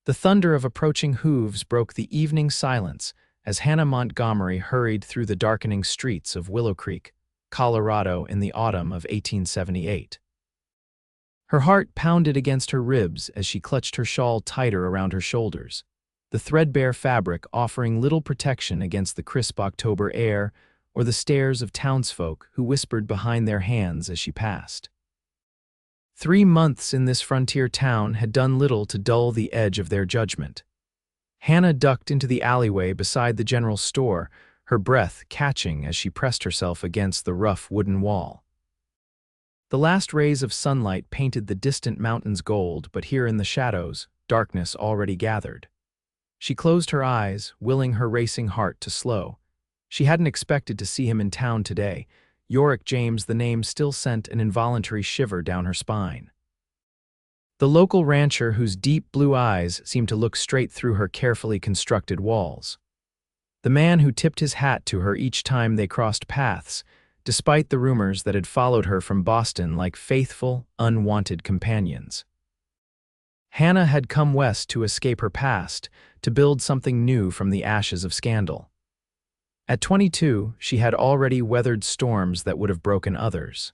The thunder of approaching hooves broke the evening silence as Hannah Montgomery hurried through the darkening streets of Willowcreek, Colorado in the autumn of 1878. Her heart pounded against her ribs as she clutched her shawl tighter around her shoulders, the threadbare fabric offering little protection against the crisp October air or the stares of townsfolk who whispered behind their hands as she passed. 3 months in this frontier town had done little to dull the edge of their judgment. Hannah ducked into the alleyway beside the general store, her breath catching as she pressed herself against the rough wooden wall. The last rays of sunlight painted the distant mountains gold, but here in the shadows, darkness already gathered. She closed her eyes, willing her racing heart to slow. She hadn't expected to see him in town today. Yorick James, the name still sent an involuntary shiver down her spine. The local rancher whose deep blue eyes seemed to look straight through her carefully constructed walls. The man who tipped his hat to her each time they crossed paths, despite the rumors that had followed her from Boston like faithful, unwanted companions. Hannah had come west to escape her past, to build something new from the ashes of scandal. At 22, she had already weathered storms that would have broken others.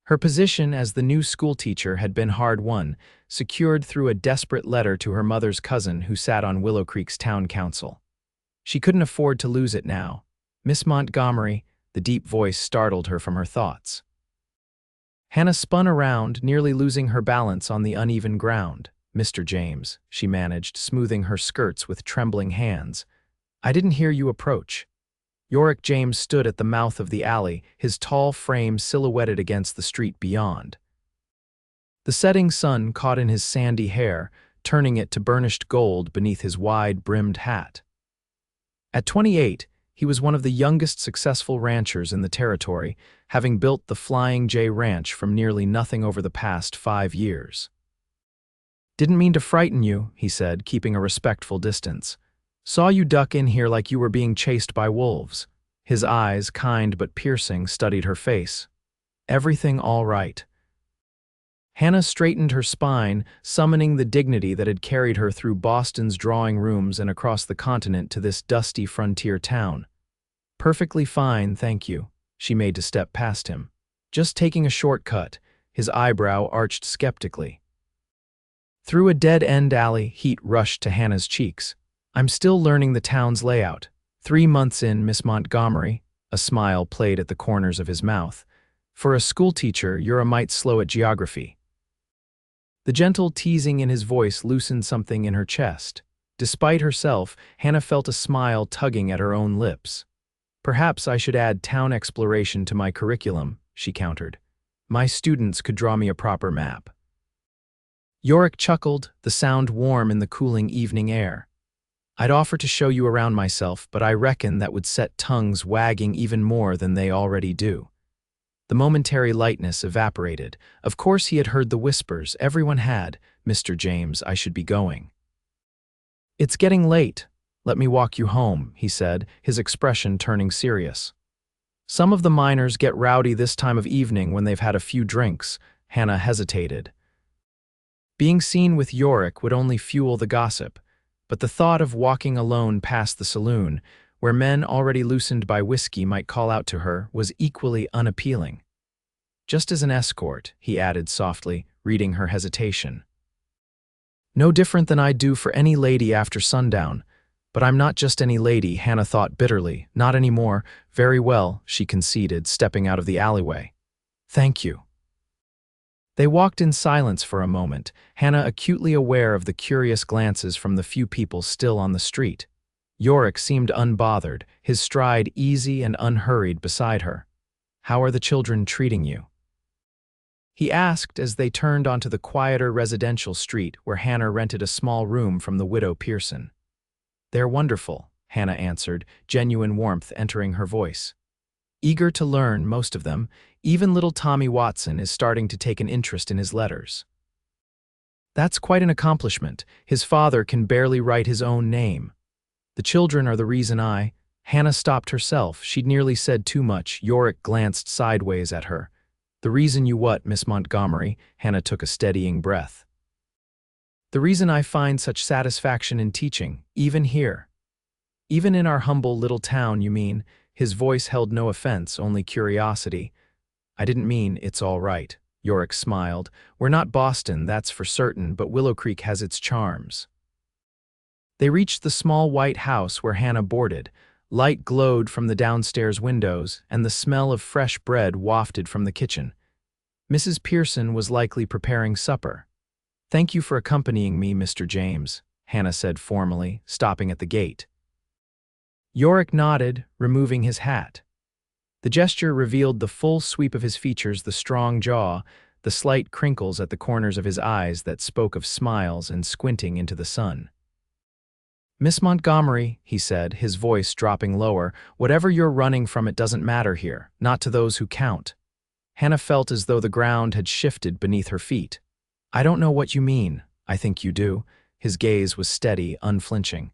Her position as the new schoolteacher had been hard-won, secured through a desperate letter to her mother's cousin who sat on Willowcreek's town council. She couldn't afford to lose it now. Miss Montgomery, the deep voice startled her from her thoughts. Hannah spun around, nearly losing her balance on the uneven ground. "Mr. James," she managed, smoothing her skirts with trembling hands. "I didn't hear you approach." Yorick James stood at the mouth of the alley, his tall frame silhouetted against the street beyond. The setting sun caught in his sandy hair, turning it to burnished gold beneath his wide-brimmed hat. At 28, he was one of the youngest successful ranchers in the territory, having built the Flying J Ranch from nearly nothing over the past 5 years. "Didn't mean to frighten you," he said, keeping a respectful distance. "Saw you duck in here like you were being chased by wolves." His eyes, kind but piercing, studied her face. "Everything all right?" Hannah straightened her spine, summoning the dignity that had carried her through Boston's drawing rooms and across the continent to this dusty frontier town. "Perfectly fine, thank you," she made to step past him. "Just taking a shortcut," his eyebrow arched skeptically. Through a dead-end alley, heat rushed to Hannah's cheeks. "I'm still learning the town's layout. 3 months in, Miss Montgomery." A smile played at the corners of his mouth. "For a schoolteacher, you're a mite slow at geography." The gentle teasing in his voice loosened something in her chest. Despite herself, Hannah felt a smile tugging at her own lips. "Perhaps I should add town exploration to my curriculum," she countered. "My students could draw me a proper map." Yorick chuckled, the sound warm in the cooling evening air. "I'd offer to show you around myself, but I reckon that would set tongues wagging even more than they already do." The momentary lightness evaporated. Of course he had heard the whispers. Everyone had. "Mr. James, I should be going." "It's getting late. Let me walk you home," he said, his expression turning serious. "Some of the miners get rowdy this time of evening when they've had a few drinks." Hannah hesitated. Being seen with Yorick would only fuel the gossip, but the thought of walking alone past the saloon, where men already loosened by whiskey might call out to her, was equally unappealing. "Just as an escort," he added softly, reading her hesitation. "No different than I'd do for any lady after sundown. But I'm not just any lady," Hannah thought bitterly. "Not anymore." "Very well," she conceded, stepping out of the alleyway. "Thank you." They walked in silence for a moment, Hannah acutely aware of the curious glances from the few people still on the street. Yorick seemed unbothered, his stride easy and unhurried beside her. "How are the children treating you?" he asked as they turned onto the quieter residential street where Hannah rented a small room from the widow Pearson. "They're wonderful," Hannah answered, genuine warmth entering her voice. "Eager to learn, most of them. Even little Tommy Watson is starting to take an interest in his letters." "That's quite an accomplishment. His father can barely write his own name." "The children are the reason I—" Hannah stopped herself. She'd nearly said too much. Yorick glanced sideways at her. "The reason you what, Miss Montgomery?" Hannah took a steadying breath. The reason I find such satisfaction in teaching, even here. Even in our humble little town, you mean?" His voice held no offense, only curiosity. "I didn't mean it's all right." Yorick smiled. "We're not Boston, that's for certain, but Willowcreek has its charms." They reached the small white house where Hannah boarded. Light glowed from the downstairs windows, and the smell of fresh bread wafted from the kitchen. Mrs. Pearson was likely preparing supper. "Thank you for accompanying me, Mr. James," Hannah said formally, stopping at the gate. Yorick nodded, removing his hat. The gesture revealed the full sweep of his features, the strong jaw, the slight crinkles at the corners of his eyes that spoke of smiles and squinting into the sun. "Miss Montgomery," he said, his voice dropping lower, "whatever you're running from, it doesn't matter here, not to those who count." Hannah felt as though the ground had shifted beneath her feet. "I don't know what you mean." "I think you do." His gaze was steady, unflinching.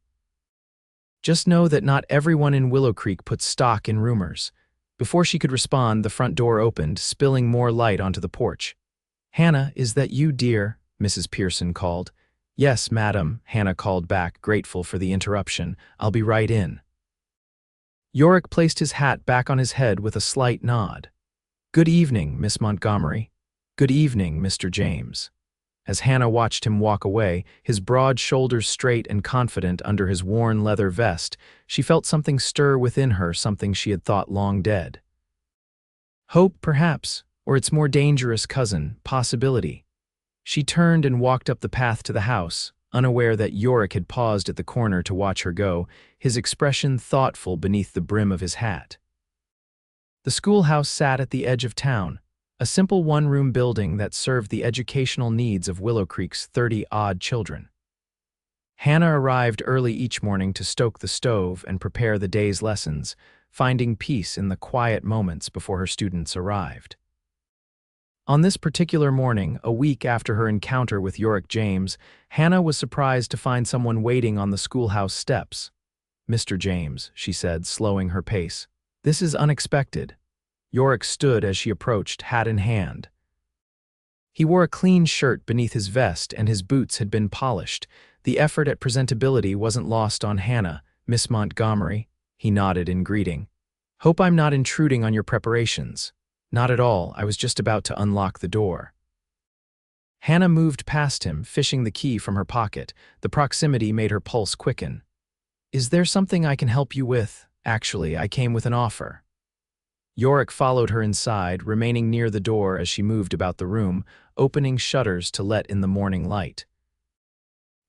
"Just know that not everyone in Willowcreek puts stock in rumors." Before she could respond, the front door opened, spilling more light onto the porch. "Hannah, is that you, dear?" Mrs. Pearson called. "Yes, madam," Hannah called back, grateful for the interruption. "I'll be right in." Yorick placed his hat back on his head with a slight nod. "Good evening, Miss Montgomery." "Good evening, Mr. James." As Hannah watched him walk away, his broad shoulders straight and confident under his worn leather vest, she felt something stir within her, something she had thought long dead. Hope, perhaps, or its more dangerous cousin, possibility. She turned and walked up the path to the house, unaware that Yorick had paused at the corner to watch her go, his expression thoughtful beneath the brim of his hat. The schoolhouse sat at the edge of town, a simple one-room building that served the educational needs of Willowcreek's 30-odd children. Hannah arrived early each morning to stoke the stove and prepare the day's lessons, finding peace in the quiet moments before her students arrived. On this particular morning, a week after her encounter with Yorick James, Hannah was surprised to find someone waiting on the schoolhouse steps. "Mr. James," she said, slowing her pace. "This is unexpected." Yorick stood as she approached, hat in hand. He wore a clean shirt beneath his vest and his boots had been polished. The effort at presentability wasn't lost on Hannah. "Miss Montgomery," he nodded in greeting. "Hope I'm not intruding on your preparations." "Not at all, I was just about to unlock the door." Hannah moved past him, fishing the key from her pocket. The proximity made her pulse quicken. "Is there something I can help you with? Actually, I came with an offer." Yorick followed her inside, remaining near the door as she moved about the room, opening shutters to let in the morning light.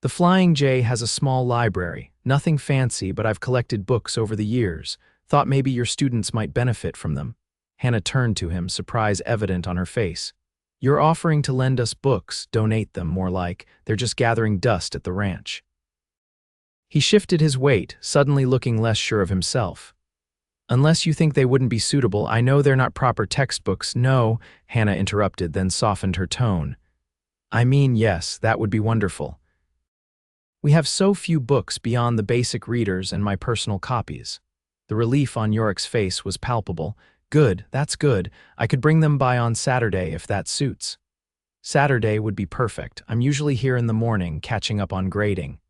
"The Flying J has a small library. Nothing fancy, but I've collected books over the years. Thought maybe your students might benefit from them." Hannah turned to him, surprise evident on her face. "You're offering to lend us books, donate them, more like. They're just gathering dust at the ranch." He shifted his weight, suddenly looking less sure of himself. "Unless you think they wouldn't be suitable, I know they're not proper textbooks." "No," Hannah interrupted, then softened her tone. "I mean, yes, that would be wonderful. We have so few books beyond the basic readers and my personal copies." The relief on Yorick's face was palpable. "Good, that's good. I could bring them by on Saturday if that suits." "Saturday would be perfect. I'm usually here in the morning, catching up on grading."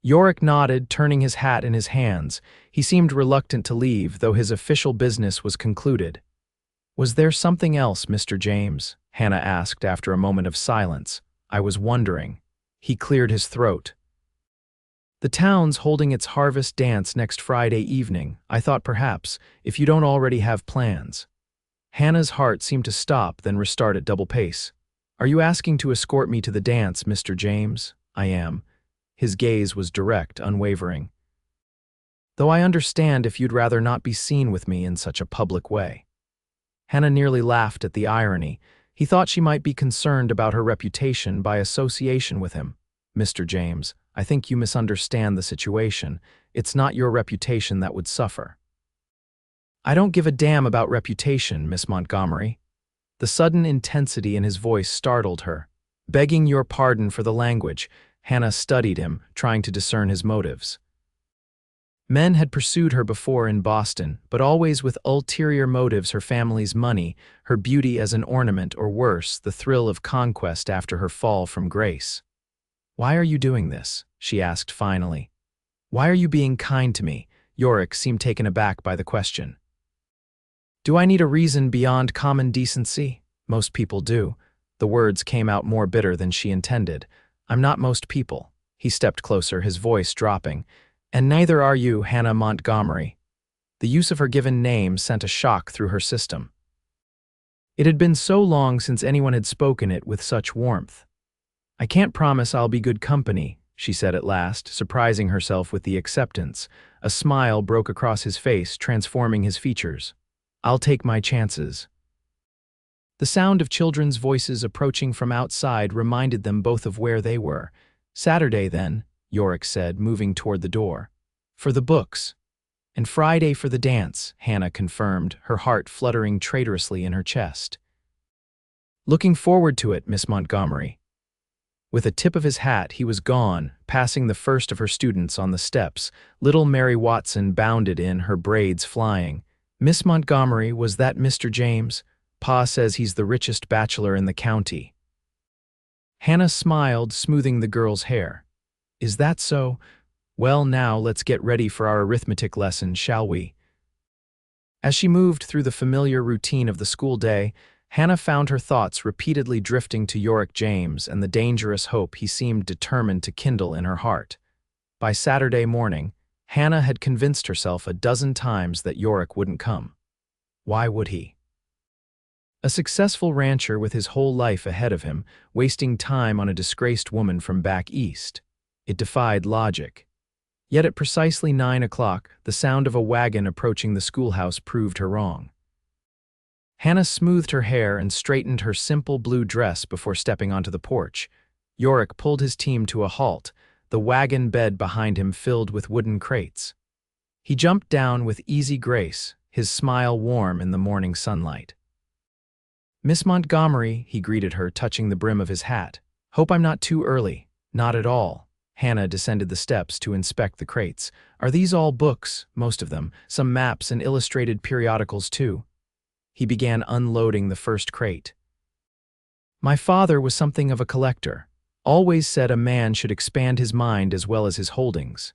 Yorick nodded, turning his hat in his hands. He seemed reluctant to leave, though his official business was concluded. "Was there something else, Mr. James?" Hannah asked after a moment of silence. "I was wondering." He cleared his throat. "The town's holding its harvest dance next Friday evening. I thought perhaps, if you don't already have plans." Hannah's heart seemed to stop, then restart at double pace. "Are you asking to escort me to the dance, Mr. James?" "I am." His gaze was direct, unwavering. "Though I understand if you'd rather not be seen with me in such a public way." Hannah nearly laughed at the irony. He thought she might be concerned about her reputation by association with him. "Mr. James, I think you misunderstand the situation. It's not your reputation that would suffer." "I don't give a damn about reputation, Miss Montgomery." The sudden intensity in his voice startled her. "Begging your pardon for the language." Hannah studied him, trying to discern his motives. Men had pursued her before in Boston, but always with ulterior motives: her family's money, her beauty as an ornament, or worse, the thrill of conquest after her fall from grace. "Why are you doing this?" she asked finally. "Why are you being kind to me?" Yorick seemed taken aback by the question. "Do I need a reason beyond common decency? Most people do." The words came out more bitter than she intended. "I'm not most people." He stepped closer, his voice dropping. "And neither are you, Hannah Montgomery." The use of her given name sent a shock through her system. It had been so long since anyone had spoken it with such warmth. "I can't promise I'll be good company," she said at last, surprising herself with the acceptance. A smile broke across his face, transforming his features. "I'll take my chances." The sound of children's voices approaching from outside reminded them both of where they were. "Saturday, then," Yorick said, moving toward the door. "For the books." "And Friday for the dance," Hannah confirmed, her heart fluttering traitorously in her chest. "Looking forward to it, Miss Montgomery." With a tip of his hat, he was gone, passing the first of her students on the steps. Little Mary Watson bounded in, her braids flying. "Miss Montgomery, was that Mr. James? Pa says he's the richest bachelor in the county." Hannah smiled, smoothing the girl's hair. "Is that so? Well, now let's get ready for our arithmetic lesson, shall we?" As she moved through the familiar routine of the school day, Hannah found her thoughts repeatedly drifting to Yorick James and the dangerous hope he seemed determined to kindle in her heart. By Saturday morning, Hannah had convinced herself a dozen times that Yorick wouldn't come. Why would he? A successful rancher with his whole life ahead of him, wasting time on a disgraced woman from back east. It defied logic. Yet at precisely 9 o'clock, the sound of a wagon approaching the schoolhouse proved her wrong. Hannah smoothed her hair and straightened her simple blue dress before stepping onto the porch. Yorick pulled his team to a halt, the wagon bed behind him filled with wooden crates. He jumped down with easy grace, his smile warm in the morning sunlight. "Miss Montgomery," he greeted her, touching the brim of his hat. "Hope I'm not too early." "Not at all." Hannah descended the steps to inspect the crates. "Are these all books?" "Most of them. Some maps and illustrated periodicals, too." He began unloading the first crate. "My father was something of a collector. Always said a man should expand his mind as well as his holdings."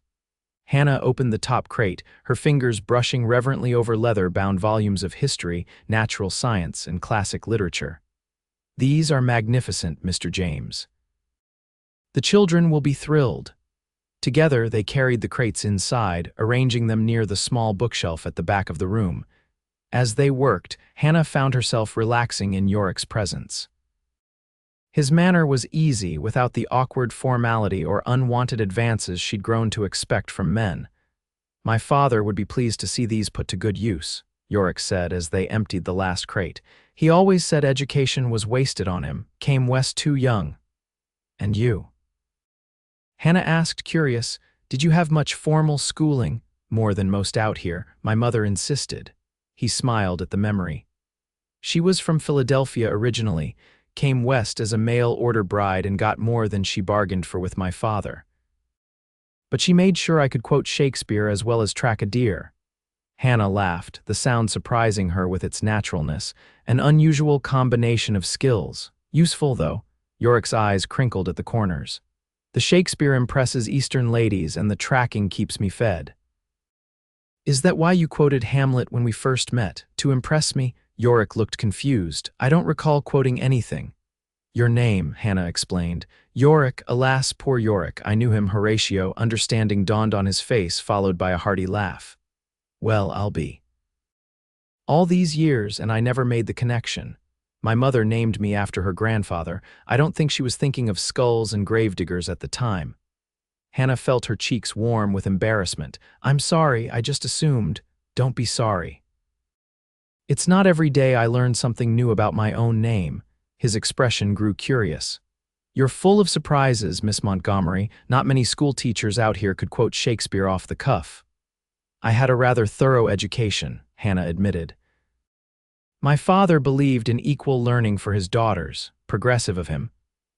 Hannah opened the top crate, her fingers brushing reverently over leather-bound volumes of history, natural science, and classic literature. "These are magnificent, Mr. James. The children will be thrilled." Together, they carried the crates inside, arranging them near the small bookshelf at the back of the room. As they worked, Hannah found herself relaxing in Yorick's presence. His manner was easy, without the awkward formality or unwanted advances she'd grown to expect from men. "My father would be pleased to see these put to good use," Yorick said as they emptied the last crate. "He always said education was wasted on him, came west too young." "And you?" Hannah asked, curious. "Did you have much formal schooling?" "More than most out here. My mother insisted." He smiled at the memory. "She was from Philadelphia originally, came west as a mail-order bride and got more than she bargained for with my father. But she made sure I could quote Shakespeare as well as track a deer." Hannah laughed, the sound surprising her with its naturalness, an unusual combination of skills. Useful, though. Yorick's eyes crinkled at the corners. "The Shakespeare impresses Eastern ladies, and the tracking keeps me fed." "Is that why you quoted Hamlet when we first met? To impress me?" Yorick looked confused. "I don't recall quoting anything." "Your name," Hannah explained. "Yorick, alas, poor Yorick." I knew him, Horatio. Understanding dawned on his face, followed by a hearty laugh. "Well, I'll be." "All these years, and I never made the connection. My mother named me after her grandfather. I don't think she was thinking of skulls and gravediggers at the time." Hannah felt her cheeks warm with embarrassment. "I'm sorry, I just assumed." "Don't be sorry. It's not every day I learn something new about my own name." His expression grew curious. "You're full of surprises, Miss Montgomery. Not many school teachers out here could quote Shakespeare off the cuff." "I had a rather thorough education," Hannah admitted. "My father believed in equal learning for his daughters. Progressive of him."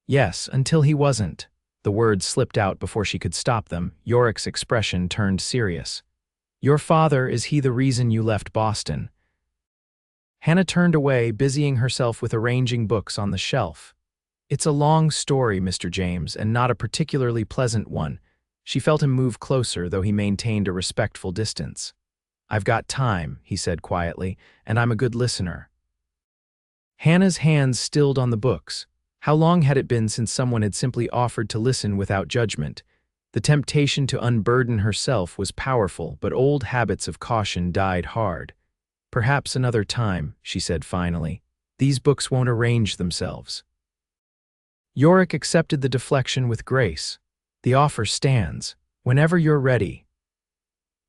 "Yes, until he wasn't." The words slipped out before she could stop them. Yorick's expression turned serious. "Your father, is he the reason you left Boston?" Hannah turned away, busying herself with arranging books on the shelf. It's a long story, Mr. James, and not a particularly pleasant one. She felt him move closer, though he maintained a respectful distance. I've got time, he said quietly, and I'm a good listener. Hannah's hands stilled on the books. How long had it been since someone had simply offered to listen without judgment? The temptation to unburden herself was powerful, but old habits of caution died hard. Perhaps another time, she said finally. These books won't arrange themselves. Yorick accepted the deflection with grace. The offer stands. Whenever you're ready.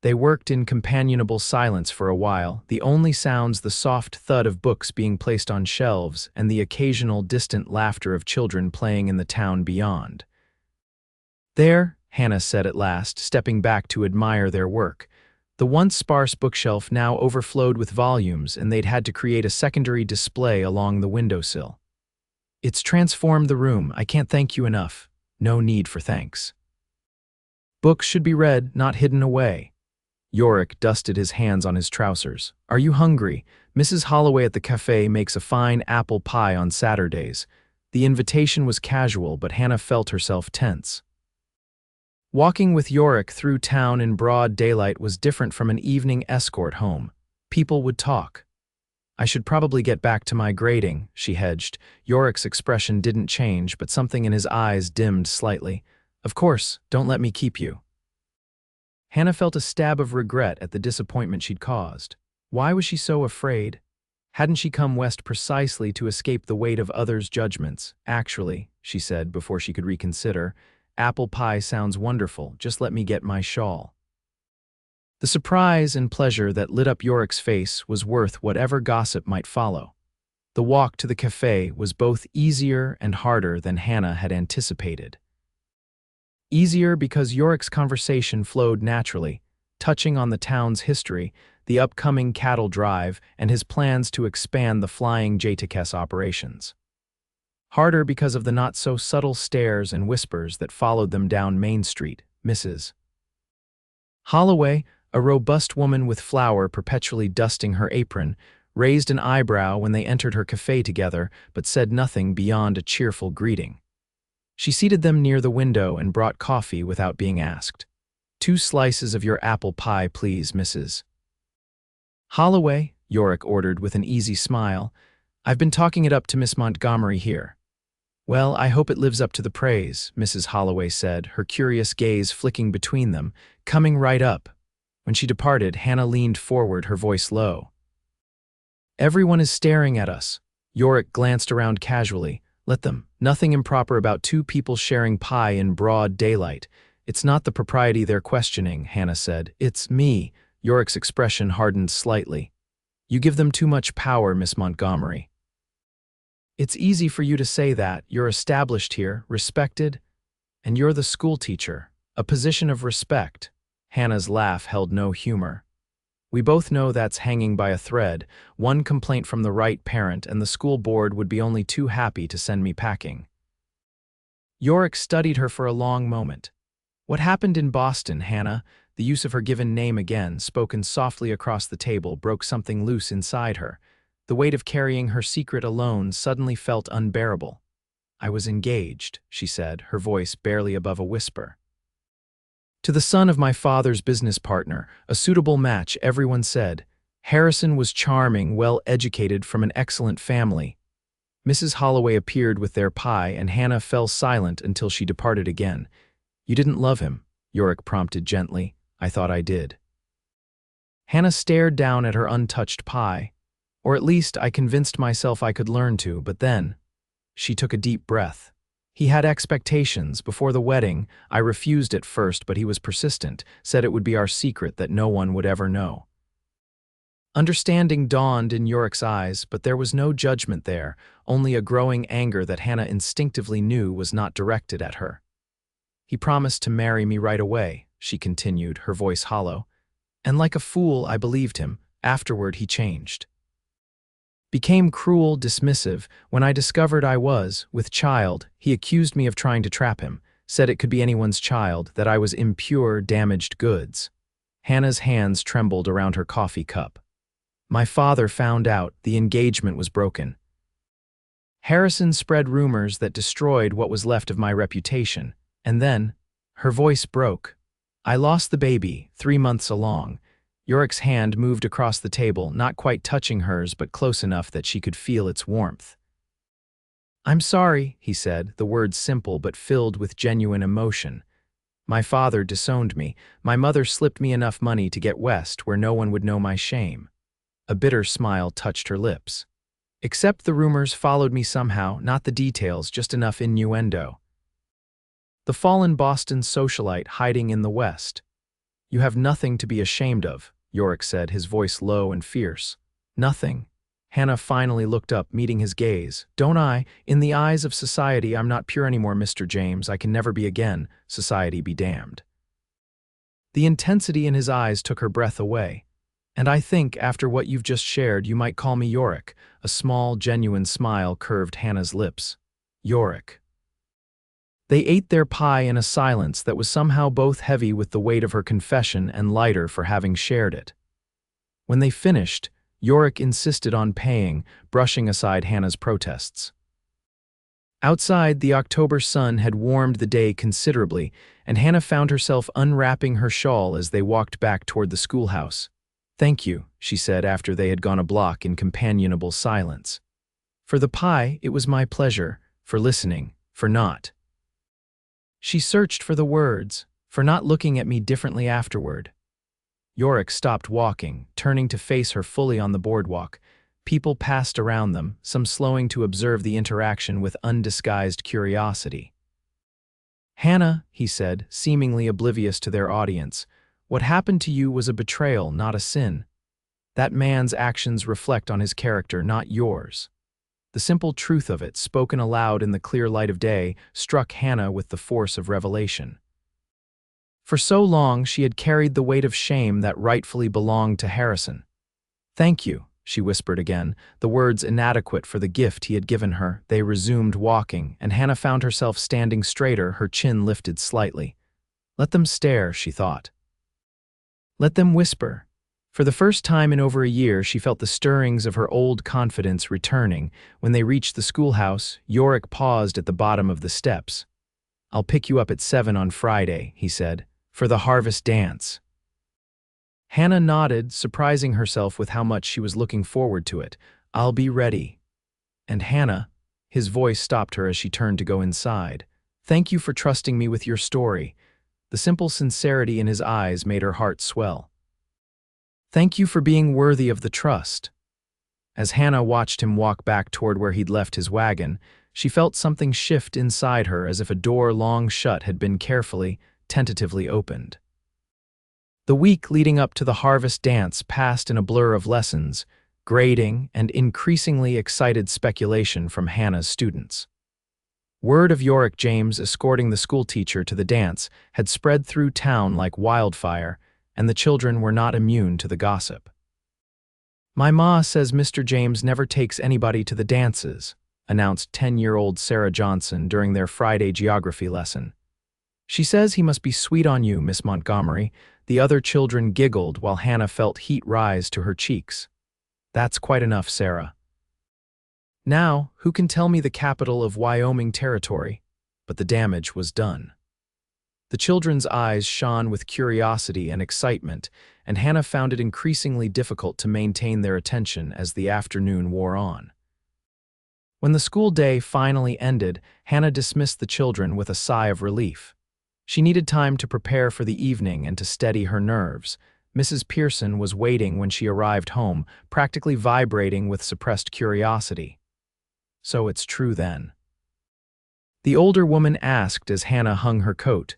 They worked in companionable silence for a while, the only sounds the soft thud of books being placed on shelves and the occasional distant laughter of children playing in the town beyond. There, Hannah said at last, stepping back to admire their work. The once sparse bookshelf now overflowed with volumes, and they'd had to create a secondary display along the windowsill. It's transformed the room. I can't thank you enough. No need for thanks. Books should be read, not hidden away. Yorick dusted his hands on his trousers. Are you hungry? Mrs. Holloway at the cafe makes a fine apple pie on Saturdays. The invitation was casual, but Hannah felt herself tense. Walking with Yorick through town in broad daylight was different from an evening escort home. People would talk. I should probably get back to my grading, she hedged. Yorick's expression didn't change, but something in his eyes dimmed slightly. Of course, don't let me keep you. Hannah felt a stab of regret at the disappointment she'd caused. Why was she so afraid? Hadn't she come west precisely to escape the weight of others' judgments? Actually, she said before she could reconsider, apple pie sounds wonderful, just let me get my shawl. The surprise and pleasure that lit up Yorick's face was worth whatever gossip might follow. The walk to the cafe was both easier and harder than Hannah had anticipated. Easier because Yorick's conversation flowed naturally, touching on the town's history, the upcoming cattle drive, and his plans to expand the flying Jatacess operations. Harder because of the not-so-subtle stares and whispers that followed them down Main Street. Mrs. Holloway, a robust woman with flour perpetually dusting her apron, raised an eyebrow when they entered her cafe together, but said nothing beyond a cheerful greeting. She seated them near the window and brought coffee without being asked. 2 slices of your apple pie, please, Mrs. Holloway, Yorick ordered with an easy smile. I've been talking it up to Miss Montgomery here. Well, I hope it lives up to the praise, Mrs. Holloway said, her curious gaze flicking between them, coming right up. When she departed, Hannah leaned forward, her voice low. Everyone is staring at us. Yorick glanced around casually. Let them. Nothing improper about 2 people sharing pie in broad daylight. It's not the propriety they're questioning, Hannah said. It's me. Yorick's expression hardened slightly. You give them too much power, Miss Montgomery. It's easy for you to say that. You're established here, respected, and you're the school teacher, a position of respect. Hannah's laugh held no humor. We both know that's hanging by a thread, one complaint from the right parent, and the school board would be only too happy to send me packing. Yorick studied her for a long moment. What happened in Boston, Hannah? The use of her given name again, spoken softly across the table, broke something loose inside her. The weight of carrying her secret alone suddenly felt unbearable. I was engaged, she said, her voice barely above a whisper. To the son of my father's business partner, a suitable match, everyone said. Harrison was charming, well-educated, from an excellent family. Mrs. Holloway appeared with their pie, and Hannah fell silent until she departed again. You didn't love him, Yorick prompted gently. I thought I did. Hannah stared down at her untouched pie. Or at least I convinced myself I could learn to, but then. She took a deep breath. He had expectations. Before the wedding, I refused at first, but he was persistent, said it would be our secret that no one would ever know. Understanding dawned in Yorick's eyes, but there was no judgment there, only a growing anger that Hannah instinctively knew was not directed at her. He promised to marry me right away, she continued, her voice hollow. And like a fool, I believed him. Afterward, he changed. Became cruel, dismissive. When I discovered I was, with child, he accused me of trying to trap him, said it could be anyone's child, that I was impure, damaged goods. Hannah's hands trembled around her coffee cup. My father found out. The engagement was broken. Harrison spread rumors that destroyed what was left of my reputation. And then, her voice broke. I lost the baby, 3 months along. Yorick's hand moved across the table, not quite touching hers, but close enough that she could feel its warmth. I'm sorry, he said, the words simple but filled with genuine emotion. My father disowned me. My mother slipped me enough money to get west where no one would know my shame. A bitter smile touched her lips. Except the rumors followed me somehow, not the details, just enough innuendo. The fallen Boston socialite hiding in the West. You have nothing to be ashamed of, Yorick said, his voice low and fierce. Nothing. Hannah finally looked up, meeting his gaze. Don't I? In the eyes of society, I'm not pure anymore, Mr. James. I can never be again. Society be damned. The intensity in his eyes took her breath away. And I think, after what you've just shared, you might call me Yorick. A small, genuine smile curved Hannah's lips. Yorick. They ate their pie in a silence that was somehow both heavy with the weight of her confession and lighter for having shared it. When they finished, Yorick insisted on paying, brushing aside Hannah's protests. Outside, the October sun had warmed the day considerably, and Hannah found herself unwrapping her shawl as they walked back toward the schoolhouse. Thank you, she said after they had gone a block in companionable silence. For the pie, it was my pleasure. For listening, for not. She searched for the words, for not looking at me differently afterward. Yorick stopped walking, turning to face her fully on the boardwalk. People passed around them, some slowing to observe the interaction with undisguised curiosity. Hannah, he said, seemingly oblivious to their audience, what happened to you was a betrayal, not a sin. That man's actions reflect on his character, not yours. The simple truth of it, spoken aloud in the clear light of day, struck Hannah with the force of revelation. For so long, she had carried the weight of shame that rightfully belonged to Harrison. Thank you, she whispered again, the words inadequate for the gift he had given her. They resumed walking, and Hannah found herself standing straighter, her chin lifted slightly. Let them stare, she thought. Let them whisper. For the first time in over a year, she felt the stirrings of her old confidence returning. When they reached the schoolhouse, Yorick paused at the bottom of the steps. I'll pick you up at 7 on Friday, he said, for the harvest dance. Hannah nodded, surprising herself with how much she was looking forward to it. I'll be ready. And Hannah, his voice stopped her as she turned to go inside. Thank you for trusting me with your story. The simple sincerity in his eyes made her heart swell. Thank you for being worthy of the trust. As Hannah watched him walk back toward where he'd left his wagon, she felt something shift inside her as if a door long shut had been carefully, tentatively opened. The week leading up to the harvest dance passed in a blur of lessons, grading, and increasingly excited speculation from Hannah's students. Word of Yorick James escorting the schoolteacher to the dance had spread through town like wildfire, and the children were not immune to the gossip. My ma says Mr. James never takes anybody to the dances, announced 10-year-old Sarah Johnson during their Friday geography lesson. She says he must be sweet on you, Miss Montgomery. The other children giggled while Hannah felt heat rise to her cheeks. That's quite enough, Sarah. Now, who can tell me the capital of Wyoming Territory? But the damage was done. The children's eyes shone with curiosity and excitement, and Hannah found it increasingly difficult to maintain their attention as the afternoon wore on. When the school day finally ended, Hannah dismissed the children with a sigh of relief. She needed time to prepare for the evening and to steady her nerves. Mrs. Pearson was waiting when she arrived home, practically vibrating with suppressed curiosity. So it's true then. The older woman asked as Hannah hung her coat.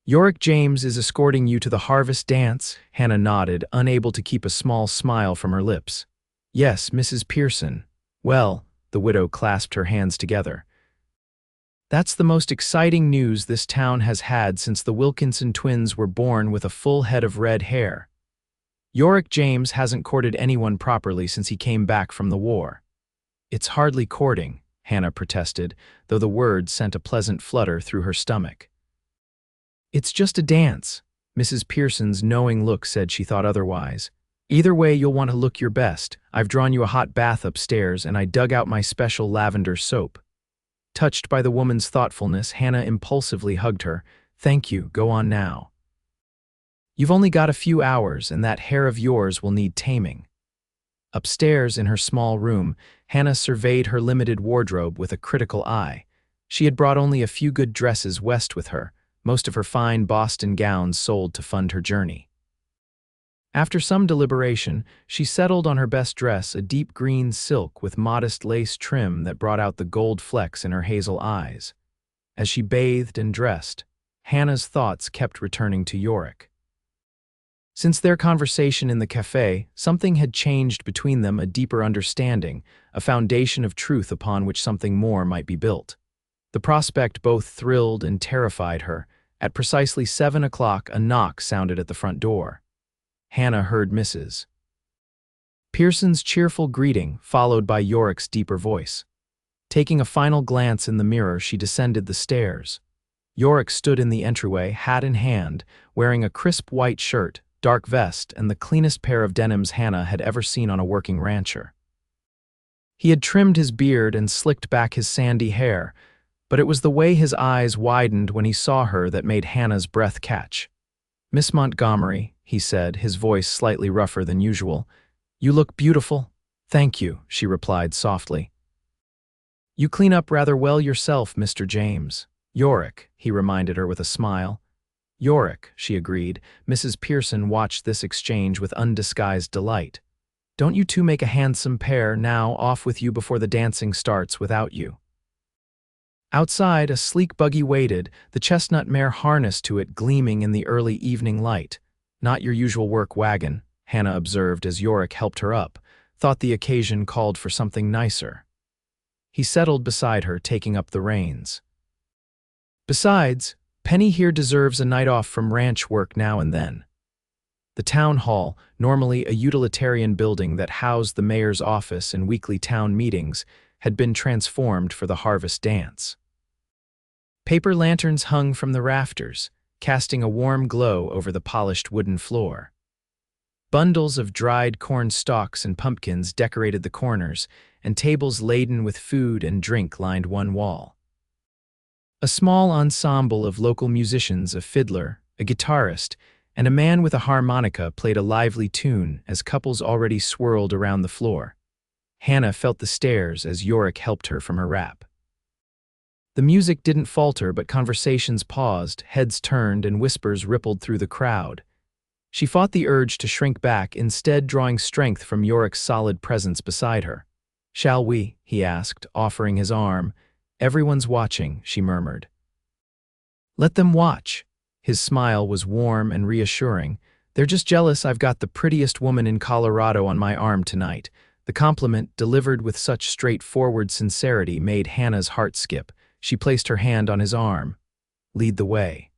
Yorick James is escorting you to the harvest dance? Hannah nodded, unable to keep a small smile from her lips. Yes, Mrs. Pearson. Well, the widow clasped her hands together. That's the most exciting news this town has had since the Wilkinson twins were born with a full head of red hair. Yorick James hasn't courted anyone properly since he came back from the war. It's hardly courting, Hannah protested, though the words sent a pleasant flutter through her stomach. It's just a dance. Mrs. Pearson's knowing look said she thought otherwise. Either way, you'll want to look your best. I've drawn you a hot bath upstairs, and I dug out my special lavender soap." Touched by the woman's thoughtfulness, Hannah impulsively hugged her. "Thank you, go on now. You've only got a few hours, and that hair of yours will need taming." Upstairs in her small room, Hannah surveyed her limited wardrobe with a critical eye. She had brought only a few good dresses west with her, most of her fine Boston gowns sold to fund her journey. After some deliberation, she settled on her best dress, a deep green silk with modest lace trim that brought out the gold flecks in her hazel eyes. As she bathed and dressed, Hannah's thoughts kept returning to Yorick. Since their conversation in the cafe, something had changed between them, a deeper understanding, a foundation of truth upon which something more might be built. The prospect both thrilled and terrified her. At precisely 7 o'clock, a knock sounded at the front door. Hannah heard Mrs. Pearson's cheerful greeting, followed by Yorick's deeper voice. Taking a final glance in the mirror, she descended the stairs. Yorick stood in the entryway, hat in hand, wearing a crisp white shirt, dark vest, and the cleanest pair of denims Hannah had ever seen on a working rancher. He had trimmed his beard and slicked back his sandy hair, but it was the way his eyes widened when he saw her that made Hannah's breath catch. "Miss Montgomery," he said, his voice slightly rougher than usual. "You look beautiful." "Thank you," she replied softly. "You clean up rather well yourself, Mr. James." "Yorick," he reminded her with a smile. "Yorick," she agreed. Mrs. Pearson watched this exchange with undisguised delight. "Don't you two make a handsome pair? Now, off with you before the dancing starts without you." Outside, a sleek buggy waited, the chestnut mare harnessed to it gleaming in the early evening light. "Not your usual work wagon," Hannah observed as Yorick helped her up, thought the occasion called for something nicer. He settled beside her, taking up the reins. "Besides, Penny here deserves a night off from ranch work now and then." The town hall, normally a utilitarian building that housed the mayor's office and weekly town meetings, had been transformed for the harvest dance. Paper lanterns hung from the rafters, casting a warm glow over the polished wooden floor. Bundles of dried corn stalks and pumpkins decorated the corners, and tables laden with food and drink lined one wall. A small ensemble of local musicians, a fiddler, a guitarist, and a man with a harmonica played a lively tune as couples already swirled around the floor. Hannah felt the stares as Yorick helped her from her wrap. The music didn't falter, but conversations paused, heads turned, and whispers rippled through the crowd. She fought the urge to shrink back, instead drawing strength from Yorick's solid presence beside her. "Shall we?" he asked, offering his arm. "Everyone's watching," she murmured. "Let them watch." His smile was warm and reassuring. "They're just jealous I've got the prettiest woman in Colorado on my arm tonight." The compliment, delivered with such straightforward sincerity, made Hannah's heart skip. She placed her hand on his arm. "Lead the way."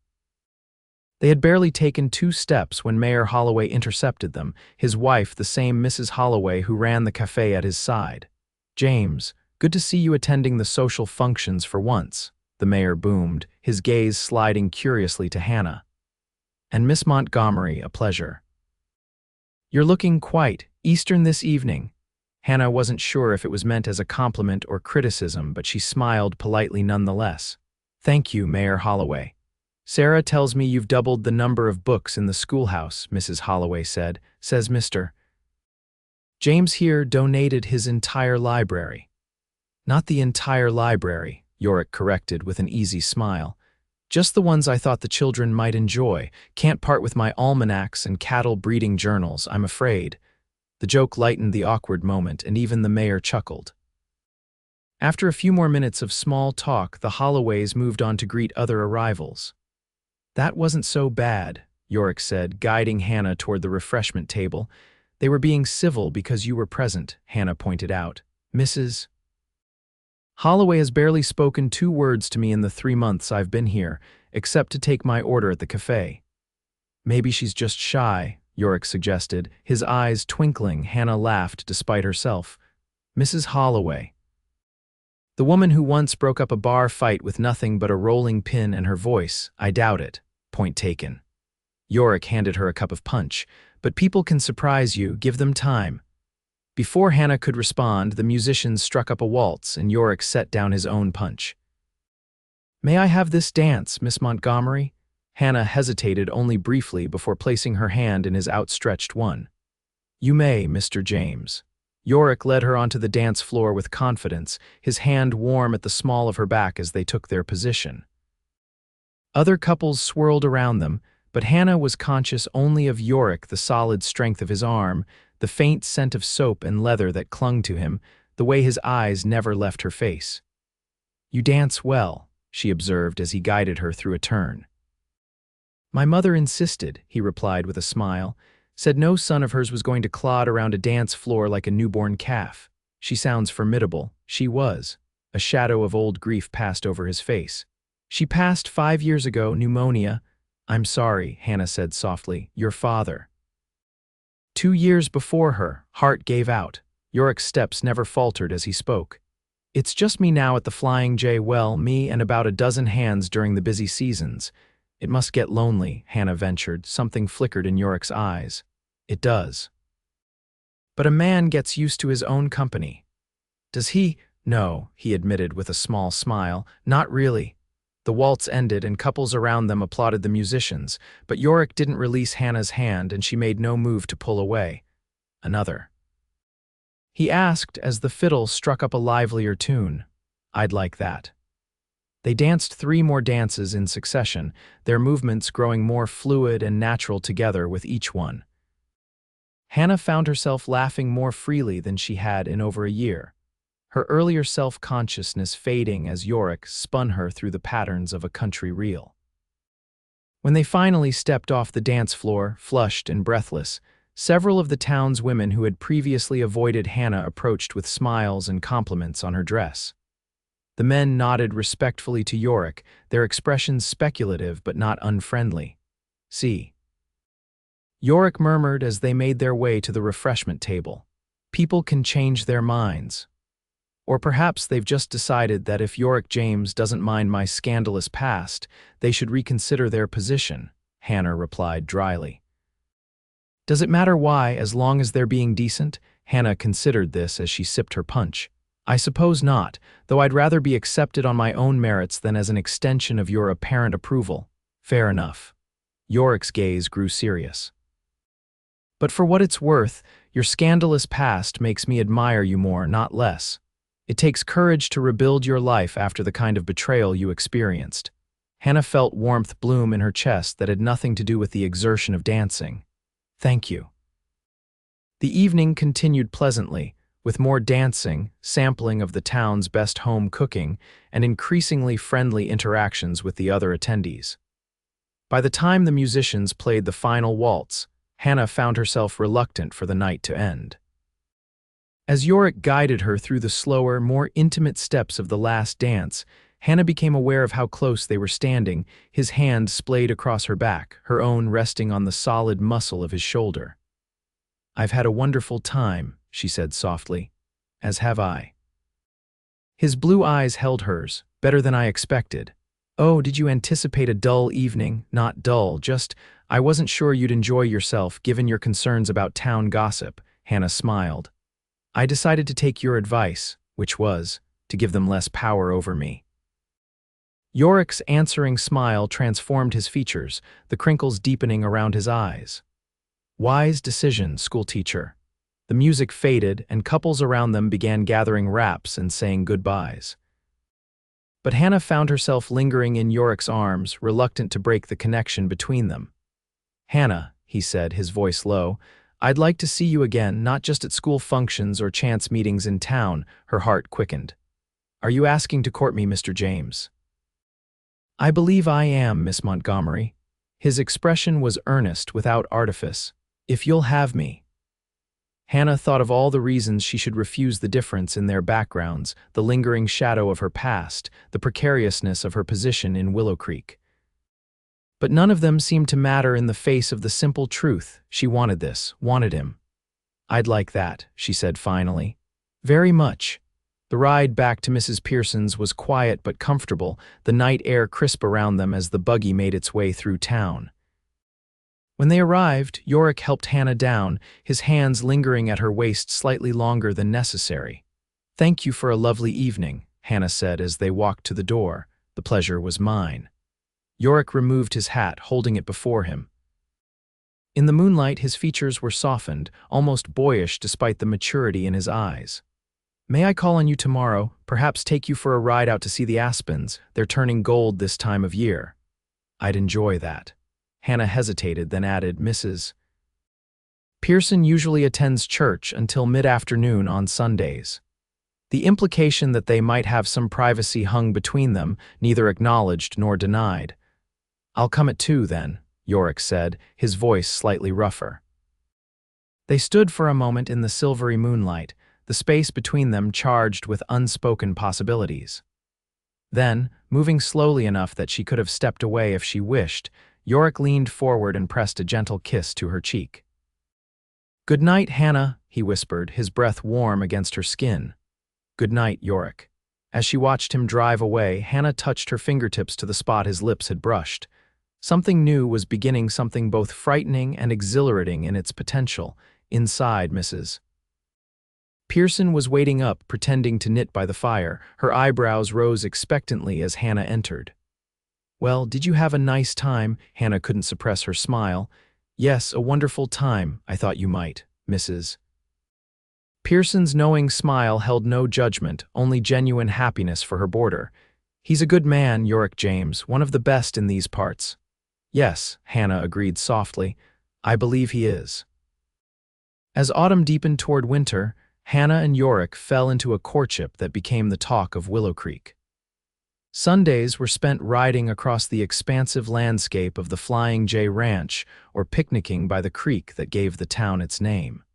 They had barely taken 2 steps when Mayor Holloway intercepted them, his wife the same Mrs. Holloway who ran the cafe at his side. "James, good to see you attending the social functions for once," the mayor boomed, his gaze sliding curiously to Hannah. "And Miss Montgomery, a pleasure. You're looking quite Eastern this evening." Hannah wasn't sure if it was meant as a compliment or criticism, but she smiled politely nonetheless. "Thank you, Mayor Holloway." "Sarah tells me you've doubled the number of books in the schoolhouse," Mrs. Holloway said. "Says Mr. James here donated his entire library." "Not the entire library," Yorick corrected with an easy smile. "Just the ones I thought the children might enjoy. Can't part with my almanacs and cattle breeding journals, I'm afraid." The joke lightened the awkward moment, and even the mayor chuckled. After a few more minutes of small talk, the Holloways moved on to greet other arrivals. "That wasn't so bad," Yorick said, guiding Hannah toward the refreshment table. "They were being civil because you were present," Hannah pointed out. "Mrs. Holloway has barely spoken 2 words to me in the 3 months I've been here, except to take my order at the cafe." "Maybe she's just shy," Yorick suggested, his eyes twinkling. Hannah laughed despite herself. "Mrs. Holloway. The woman who once broke up a bar fight with nothing but a rolling pin and her voice. I doubt it." Point taken. Yorick handed her a cup of punch, But people can surprise you, give them time. Before Hannah could respond, the musicians struck up a waltz and Yorick set down his own punch. "May I have this dance, Miss Montgomery?" Hannah hesitated only briefly before placing her hand in his outstretched one. "You may, Mr. James." Yorick led her onto the dance floor with confidence, his hand warm at the small of her back as they took their position. Other couples swirled around them, but Hannah was conscious only of Yorick, the solid strength of his arm, the faint scent of soap and leather that clung to him, the way his eyes never left her face. "You dance well," she observed as he guided her through a turn. "My mother insisted," he replied with a smile, "said no son of hers was going to clod around a dance floor like a newborn calf. She sounds formidable." She was. A shadow of old grief passed over his face. "She passed 5 years ago, pneumonia." "I'm sorry," Hannah said softly. "Your father." 2 years before her, heart gave out. Yorick's steps never faltered as he spoke. "It's just me now at the Flying J. Well, me and about a dozen hands during the busy seasons. It must get lonely," Hannah ventured. Something flickered in Yorick's eyes. "It does. But a man gets used to his own company." "Does he?" "No," he admitted with a small smile. "Not really." The waltz ended and couples around them applauded the musicians, but Yorick didn't release Hannah's hand and she made no move to pull away. "Another?" he asked as the fiddle struck up a livelier tune. "I'd like that." They danced 3 more dances in succession, their movements growing more fluid and natural together with each one. Hannah found herself laughing more freely than she had in over a year, her earlier self-consciousness fading as Yorick spun her through the patterns of a country reel. When they finally stepped off the dance floor, flushed and breathless, several of the town's women who had previously avoided Hannah approached with smiles and compliments on her dress. The men nodded respectfully to Yorick, their expressions speculative but not unfriendly. "See," Yorick murmured as they made their way to the refreshment table. "People can change their minds. Or perhaps they've just decided that if Yorick James doesn't mind my scandalous past, they should reconsider their position," Hannah replied dryly. "Does it matter why, as long as they're being decent?" Hannah considered this as she sipped her punch. "I suppose not, though I'd rather be accepted on my own merits than as an extension of your apparent approval." "Fair enough." Yorick's gaze grew serious. "But for what it's worth, your scandalous past makes me admire you more, not less. It takes courage to rebuild your life after the kind of betrayal you experienced." Hannah felt warmth bloom in her chest that had nothing to do with the exertion of dancing. "Thank you." The evening continued pleasantly, with more dancing, sampling of the town's best home cooking, and increasingly friendly interactions with the other attendees. By the time the musicians played the final waltz, Hannah found herself reluctant for the night to end. As Yorick guided her through the slower, more intimate steps of the last dance, Hannah became aware of how close they were standing, his hand splayed across her back, her own resting on the solid muscle of his shoulder. "I've had a wonderful time," she said softly. "As have I." His blue eyes held hers, "Better than I expected." "Oh, did you anticipate a dull evening?" "Not dull, just I wasn't sure you'd enjoy yourself given your concerns about town gossip," Hannah smiled. "I decided to take your advice, which was, to give them less power over me." Yorick's answering smile transformed his features, the crinkles deepening around his eyes. "Wise decision, schoolteacher." The music faded, and couples around them began gathering wraps and saying goodbyes. But Hannah found herself lingering in Yorick's arms, reluctant to break the connection between them. "Hannah," he said, his voice low, "I'd like to see you again, not just at school functions or chance meetings in town." Her heart quickened. "Are you asking to court me, Mr. James?" "I believe I am, Miss Montgomery." His expression was earnest, without artifice. "If you'll have me." Hannah thought of all the reasons she should refuse the difference in their backgrounds, the lingering shadow of her past, the precariousness of her position in Willowcreek. But none of them seemed to matter in the face of the simple truth. She wanted this, wanted him. "I'd like that," she said finally. "Very much." The ride back to Mrs. Pearson's was quiet but comfortable, the night air crisp around them as the buggy made its way through town. When they arrived, Yorick helped Hannah down, his hands lingering at her waist slightly longer than necessary. "Thank you for a lovely evening," Hannah said as they walked to the door. "The pleasure was mine." Yorick removed his hat, holding it before him. In the moonlight, his features were softened, almost boyish despite the maturity in his eyes. "May I call on you tomorrow, perhaps take you for a ride out to see the aspens? They're turning gold this time of year." "I'd enjoy that." Hannah hesitated, then added, "Mrs. Pearson usually attends church until mid-afternoon on Sundays." The implication that they might have some privacy hung between them, neither acknowledged nor denied. "I'll come at 2 then," Yorick said, his voice slightly rougher. They stood for a moment in the silvery moonlight, the space between them charged with unspoken possibilities. Then, moving slowly enough that she could have stepped away if she wished, Yorick leaned forward and pressed a gentle kiss to her cheek. "Good night, Hannah," he whispered, his breath warm against her skin. "Good night, Yorick." As she watched him drive away, Hannah touched her fingertips to the spot his lips had brushed. Something new was beginning, something both frightening and exhilarating in its potential. Inside, Mrs. Pearson was waiting up, pretending to knit by the fire. Her eyebrows rose expectantly as Hannah entered. "Well, did you have a nice time?" Hannah couldn't suppress her smile. "Yes, a wonderful time. I thought you might, Mrs. Pearson's knowing smile held no judgment, only genuine happiness for her boarder. "He's a good man, Yorick James, one of the best in these parts." "Yes," Hannah agreed softly. "I believe he is." As autumn deepened toward winter, Hannah and Yorick fell into a courtship that became the talk of Willowcreek. Sundays were spent riding across the expansive landscape of the Flying J Ranch or picnicking by the creek that gave the town its name.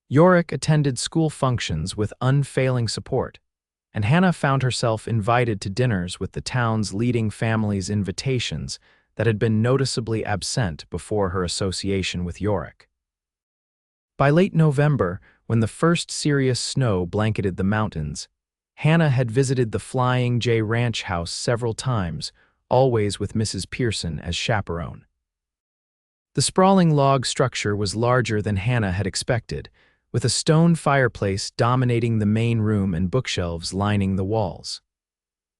Yorick attended school functions with unfailing support, and Hannah found herself invited to dinners with the town's leading families' invitations that had been noticeably absent before her association with Yorick. By late November, when the first serious snow blanketed the mountains, Hannah had visited the Flying J Ranch house several times, always with Mrs. Pearson as chaperone. The sprawling log structure was larger than Hannah had expected, with a stone fireplace dominating the main room and bookshelves lining the walls.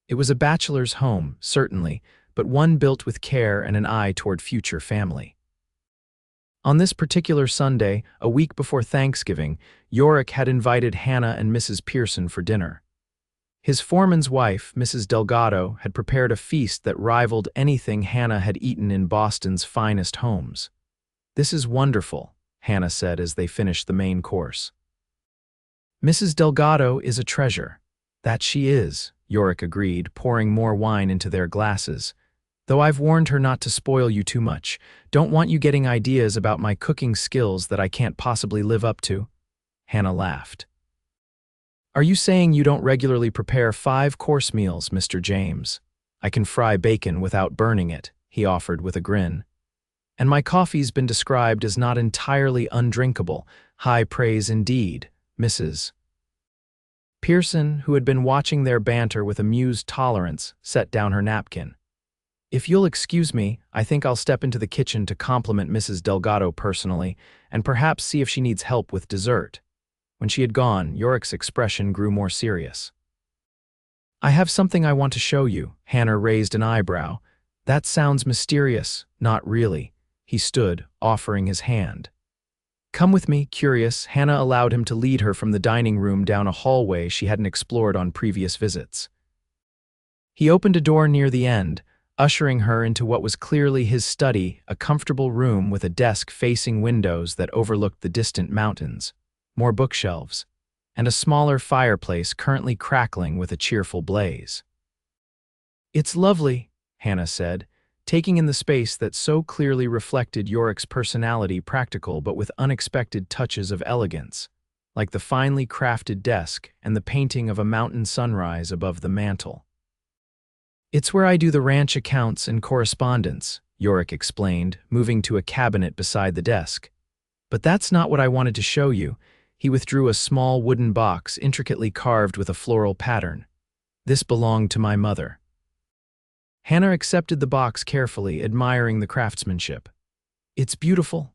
It was a bachelor's home, certainly, but one built with care and an eye toward future family. On this particular Sunday, a week before Thanksgiving, Yorick had invited Hannah and Mrs. Pearson for dinner. His foreman's wife, Mrs. Delgado, had prepared a feast that rivaled anything Hannah had eaten in Boston's finest homes. "This is wonderful," Hannah said as they finished the main course. "Mrs. Delgado is a treasure." "That she is," Yorick agreed, pouring more wine into their glasses. "Though I've warned her not to spoil you too much. Don't want you getting ideas about my cooking skills that I can't possibly live up to." Hannah laughed. "Are you saying you don't regularly prepare 5-course meals, Mr. James? I can fry bacon without burning it," he offered with a grin. "And my coffee's been described as not entirely undrinkable. High praise indeed, Mrs. Pearson, who had been watching their banter with amused tolerance, set down her napkin. "If you'll excuse me, I think I'll step into the kitchen to compliment Mrs. Delgado personally, and perhaps see if she needs help with dessert." When she had gone, Yorick's expression grew more serious. "I have something I want to show you." Hannah raised an eyebrow. "That sounds mysterious." "Not really." He stood, offering his hand. "Come with me." Curious, Hannah allowed him to lead her from the dining room down a hallway she hadn't explored on previous visits. He opened a door near the end, ushering her into what was clearly his study, a comfortable room with a desk facing windows that overlooked the distant mountains, more bookshelves, and a smaller fireplace currently crackling with a cheerful blaze. "It's lovely," Hannah said, taking in the space that so clearly reflected Yorick's personality, practical but with unexpected touches of elegance, like the finely crafted desk and the painting of a mountain sunrise above the mantel. "It's where I do the ranch accounts and correspondence," Yorick explained, moving to a cabinet beside the desk. "But that's not what I wanted to show you." He withdrew a small wooden box intricately carved with a floral pattern. "This belonged to my mother." Hannah accepted the box carefully, admiring the craftsmanship. It's beautiful.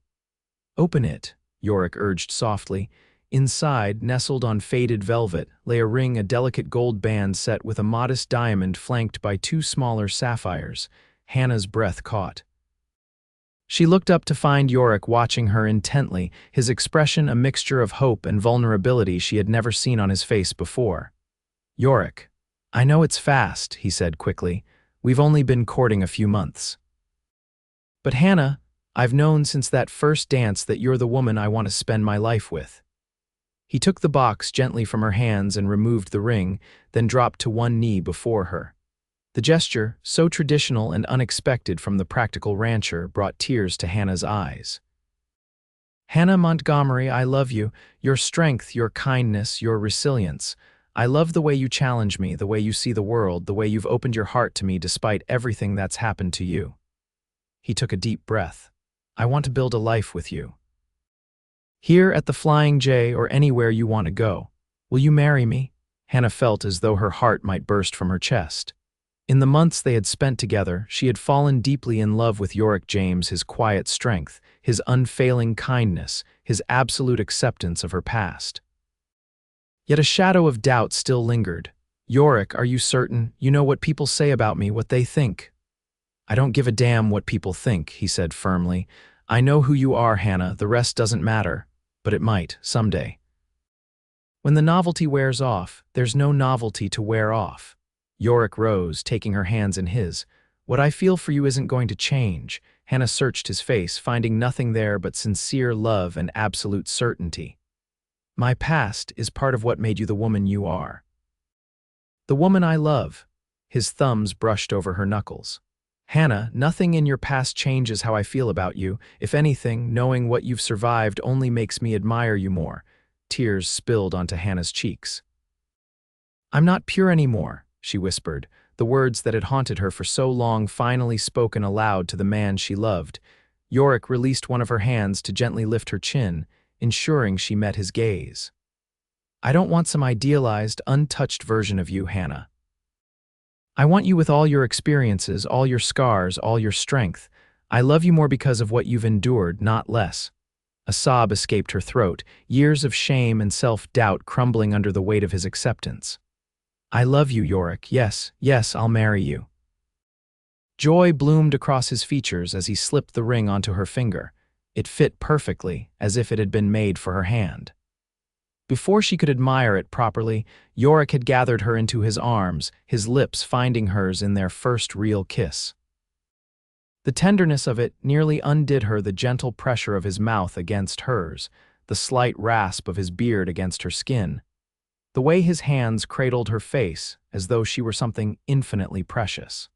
Open it, Yorick urged softly. Inside, nestled on faded velvet, lay a ring, a delicate gold band set with a modest diamond flanked by two smaller sapphires. Hannah's breath caught. She looked up to find Yorick watching her intently, his expression a mixture of hope and vulnerability she had never seen on his face before. "Yorick, I know it's fast," he said quickly. "We've only been courting a few months. But Hannah, I've known since that first dance that you're the woman I want to spend my life with." He took the box gently from her hands and removed the ring, then dropped to one knee before her. The gesture, so traditional and unexpected from the practical rancher, brought tears to Hannah's eyes. "Hannah Montgomery, I love you, your strength, your kindness, your resilience. I love the way you challenge me, the way you see the world, the way you've opened your heart to me despite everything that's happened to you." He took a deep breath. "I want to build a life with you. Here at the Flying J or anywhere you want to go. Will you marry me?" Hannah felt as though her heart might burst from her chest. In the months they had spent together, she had fallen deeply in love with Yorick James, his quiet strength, his unfailing kindness, his absolute acceptance of her past. Yet a shadow of doubt still lingered. "Yorick, are you certain? You know what people say about me, what they think." "I don't give a damn what people think," he said firmly. "I know who you are, Hannah, the rest doesn't matter. But it might, someday. When the novelty wears off, there's no novelty to wear off." Yorick rose, taking her hands in his. "What I feel for you isn't going to change." Hannah searched his face, finding nothing there but sincere love and absolute certainty. "My past is part of what made you the woman you are. The woman I love." His thumbs brushed over her knuckles. "Hannah, nothing in your past changes how I feel about you. If anything, knowing what you've survived only makes me admire you more." Tears spilled onto Hannah's cheeks. "I'm not pure anymore," she whispered, the words that had haunted her for so long finally spoken aloud to the man she loved. Yorick released one of her hands to gently lift her chin, ensuring she met his gaze. "I don't want some idealized, untouched version of you, Hannah. I want you with all your experiences, all your scars, all your strength. I love you more because of what you've endured, not less." A sob escaped her throat, years of shame and self-doubt crumbling under the weight of his acceptance. "I love you, Yorick. Yes, yes, I'll marry you." Joy bloomed across his features as he slipped the ring onto her finger. It fit perfectly, as if it had been made for her hand. Before she could admire it properly, Yorick had gathered her into his arms, his lips finding hers in their first real kiss. The tenderness of it nearly undid her, the gentle pressure of his mouth against hers, the slight rasp of his beard against her skin, the way his hands cradled her face as though she were something infinitely precious.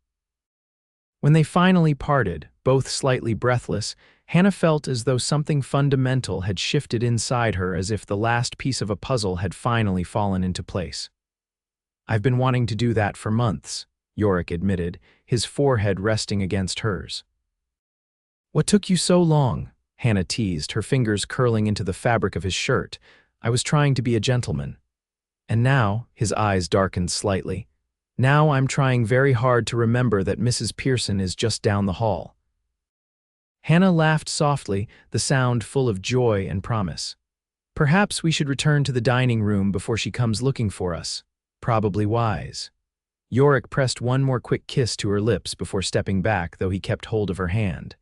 When they finally parted, both slightly breathless, Hannah felt as though something fundamental had shifted inside her, as if the last piece of a puzzle had finally fallen into place. "I've been wanting to do that for months," Yorick admitted, his forehead resting against hers. "What took you so long?" Hannah teased, her fingers curling into the fabric of his shirt. "I was trying to be a gentleman. And now," his eyes darkened slightly, "now I'm trying very hard to remember that Mrs. Pearson is just down the hall." Hannah laughed softly, the sound full of joy and promise. "Perhaps we should return to the dining room before she comes looking for us. Probably wise." Yorick pressed one more quick kiss to her lips before stepping back, though he kept hold of her hand.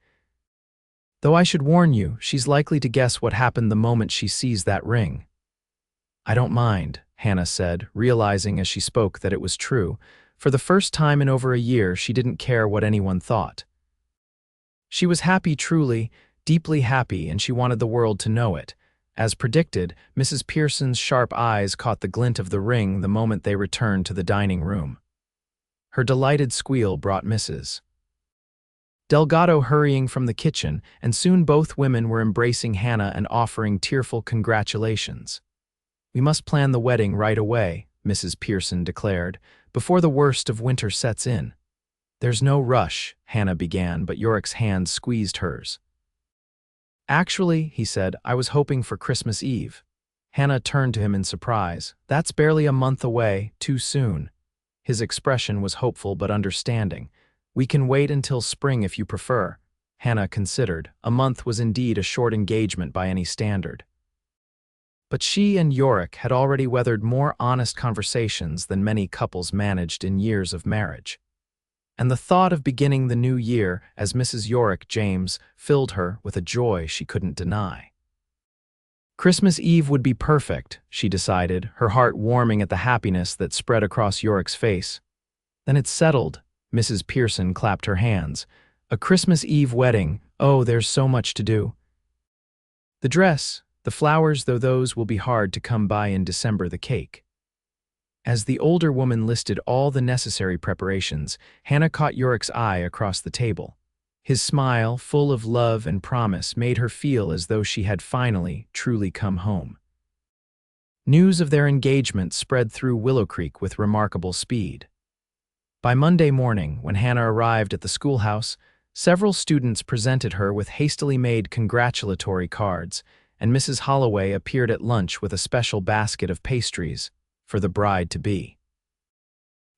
"Though I should warn you, she's likely to guess what happened the moment she sees that ring." "I don't mind," Hannah said, realizing as she spoke that it was true. For the first time in over a year, she didn't care what anyone thought. She was happy, truly, deeply happy, and she wanted the world to know it. As predicted, Mrs. Pearson's sharp eyes caught the glint of the ring the moment they returned to the dining room. Her delighted squeal brought Mrs. Delgado hurrying from the kitchen, and soon both women were embracing Hannah and offering tearful congratulations. "We must plan the wedding right away," Mrs. Pearson declared, "before the worst of winter sets in." "There's no rush," Hannah began, but Yorick's hand squeezed hers. "Actually," he said, "I was hoping for Christmas Eve." Hannah turned to him in surprise. "That's barely a month away, too soon." His expression was hopeful but understanding. "We can wait until spring if you prefer." Hannah considered. A month was indeed a short engagement by any standard. But she and Yorick had already weathered more honest conversations than many couples managed in years of marriage. And the thought of beginning the new year as Mrs. Yorick James filled her with a joy she couldn't deny. Christmas Eve would be perfect, she decided, her heart warming at the happiness that spread across Yorick's face. Then it's settled. Mrs. Pearson clapped her hands. A Christmas Eve wedding. Oh, there's so much to do. The dress, the flowers, though those will be hard to come by in December, the cake. As the older woman listed all the necessary preparations, Hannah caught Yorick's eye across the table. His smile, full of love and promise, made her feel as though she had finally, truly come home. News of their engagement spread through Willowcreek with remarkable speed. By Monday morning, when Hannah arrived at the schoolhouse, several students presented her with hastily made congratulatory cards, and Mrs. Holloway appeared at lunch with a special basket of pastries for the bride-to-be.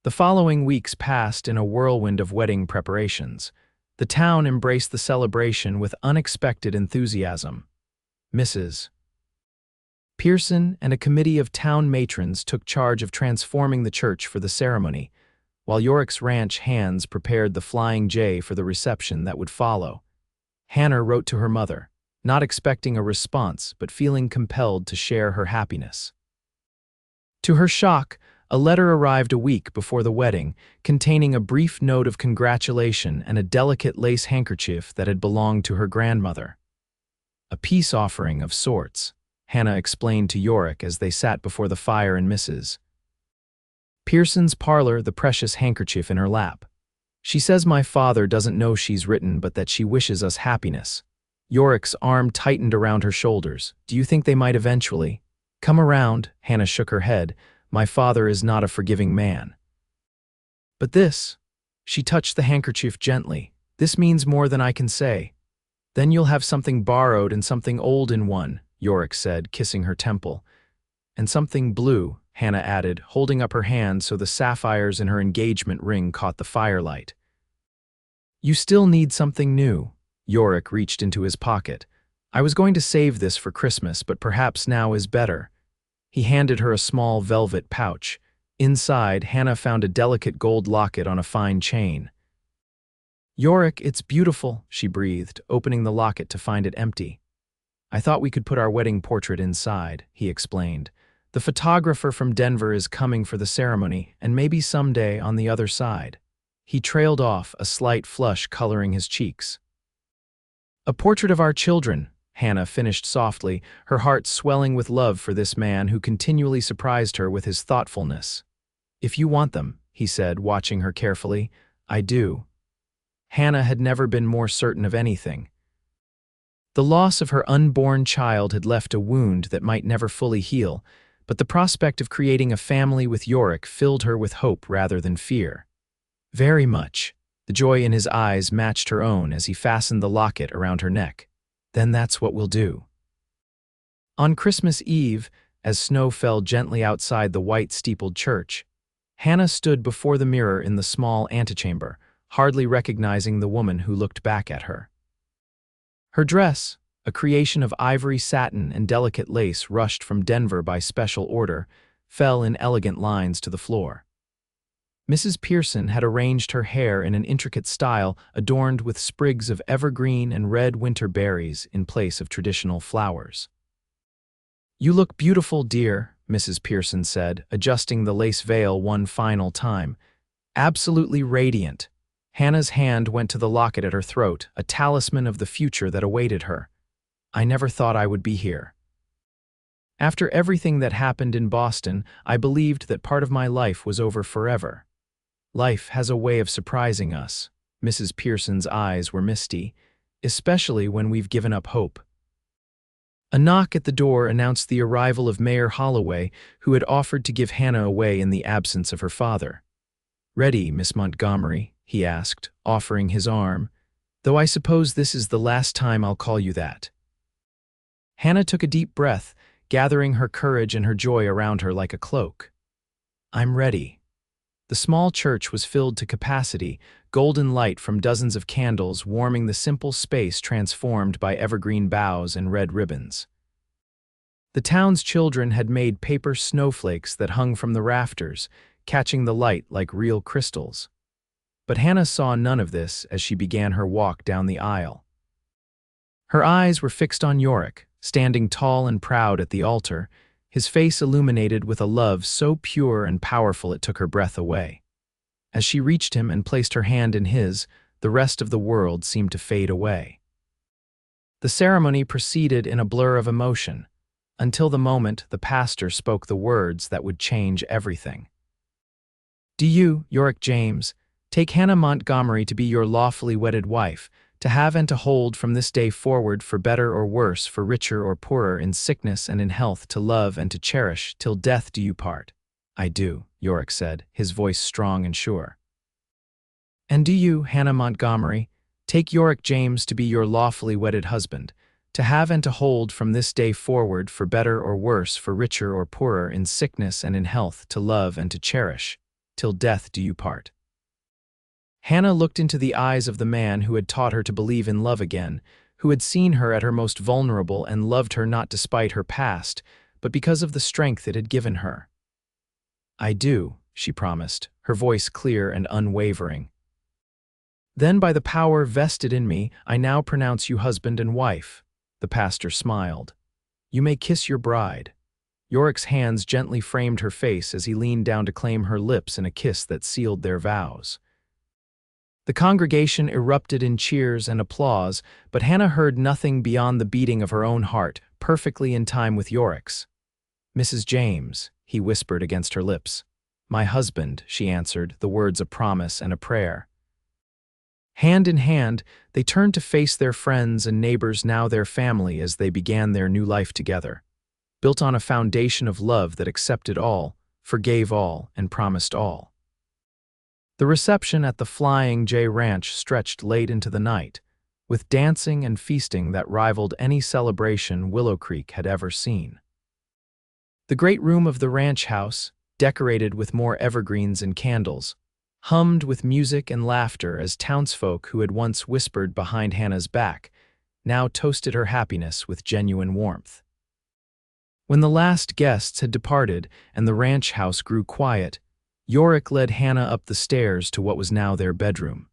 The following weeks passed in a whirlwind of wedding preparations. The town embraced the celebration with unexpected enthusiasm. Mrs. Pearson and a committee of town matrons took charge of transforming the church for the ceremony, while Yorick's ranch hands prepared the Flying J for the reception that would follow. Hannah wrote to her mother, not expecting a response but feeling compelled to share her happiness. To her shock, a letter arrived a week before the wedding, containing a brief note of congratulation and a delicate lace handkerchief that had belonged to her grandmother. A peace offering of sorts, Hannah explained to Yorick as they sat before the fire in Mrs. Pearson's parlor, the precious handkerchief in her lap. She says my father doesn't know she's written, but that she wishes us happiness. Yorick's arm tightened around her shoulders. Do you think they might eventually come around? Hannah shook her head. My father is not a forgiving man. But this, she touched the handkerchief gently, this means more than I can say. Then you'll have something borrowed and something old in one, Yorick said, kissing her temple. And something blue, Hannah added, holding up her hand so the sapphires in her engagement ring caught the firelight. You still need something new. Yorick reached into his pocket. I was going to save this for Christmas, but perhaps now is better. He handed her a small velvet pouch. Inside, Hannah found a delicate gold locket on a fine chain. Yorick, it's beautiful, she breathed, opening the locket to find it empty. I thought we could put our wedding portrait inside, he explained. The photographer from Denver is coming for the ceremony, and maybe someday on the other side. He trailed off, a slight flush coloring his cheeks. A portrait of our children, Hannah finished softly, her heart swelling with love for this man who continually surprised her with his thoughtfulness. If you want them, he said, watching her carefully. I do. Hannah had never been more certain of anything. The loss of her unborn child had left a wound that might never fully heal, but the prospect of creating a family with Yorick filled her with hope rather than fear. Very much. The joy in his eyes matched her own as he fastened the locket around her neck. Then that's what we'll do. On Christmas Eve, as snow fell gently outside the white steepled church, Hannah stood before the mirror in the small antechamber, hardly recognizing the woman who looked back at her. Her dress, a creation of ivory satin and delicate lace rushed from Denver by special order, fell in elegant lines to the floor. Mrs. Pearson had arranged her hair in an intricate style adorned with sprigs of evergreen and red winter berries in place of traditional flowers. You look beautiful, dear, Mrs. Pearson said, adjusting the lace veil one final time. Absolutely radiant. Hannah's hand went to the locket at her throat, a talisman of the future that awaited her. I never thought I would be here. After everything that happened in Boston, I believed that part of my life was over forever. Life has a way of surprising us. Mrs. Pearson's eyes were misty, especially when we've given up hope. A knock at the door announced the arrival of Mayor Holloway, who had offered to give Hannah away in the absence of her father. Ready, Miss Montgomery? He asked, offering his arm, though I suppose this is the last time I'll call you that. Hannah took a deep breath, gathering her courage and her joy around her like a cloak. I'm ready. The small church was filled to capacity, golden light from dozens of candles warming the simple space transformed by evergreen boughs and red ribbons. The town's children had made paper snowflakes that hung from the rafters, catching the light like real crystals. But Hannah saw none of this as she began her walk down the aisle. Her eyes were fixed on Yorick, standing tall and proud at the altar, his face illuminated with a love so pure and powerful it took her breath away. As she reached him and placed her hand in his, the rest of the world seemed to fade away. The ceremony proceeded in a blur of emotion, until the moment the pastor spoke the words that would change everything. "Do you, Yorick James, take Hannah Montgomery to be your lawfully wedded wife, to have and to hold from this day forward for better or worse, for richer or poorer, in sickness and in health, to love and to cherish, till death do you part?" "I do," Yorick said, his voice strong and sure. "And do you, Hannah Montgomery, take Yorick James to be your lawfully wedded husband, to have and to hold from this day forward for better or worse, for richer or poorer, in sickness and in health, to love and to cherish, till death do you part?" Hannah looked into the eyes of the man who had taught her to believe in love again, who had seen her at her most vulnerable and loved her not despite her past, but because of the strength it had given her. "I do," she promised, her voice clear and unwavering. "Then by the power vested in me, I now pronounce you husband and wife." The pastor smiled. "You may kiss your bride." Yorick's hands gently framed her face as he leaned down to claim her lips in a kiss that sealed their vows. The congregation erupted in cheers and applause, but Hannah heard nothing beyond the beating of her own heart, perfectly in time with Yorick's. "Mrs. James," he whispered against her lips. "My husband," she answered, the words a promise and a prayer. Hand in hand, they turned to face their friends and neighbors, now their family, as they began their new life together, built on a foundation of love that accepted all, forgave all, and promised all. The reception at the Flying J Ranch stretched late into the night, with dancing and feasting that rivaled any celebration Willowcreek had ever seen. The great room of the ranch house, decorated with more evergreens and candles, hummed with music and laughter as townsfolk who had once whispered behind Hannah's back now toasted her happiness with genuine warmth. When the last guests had departed and the ranch house grew quiet, Yorick led Hannah up the stairs to what was now their bedroom.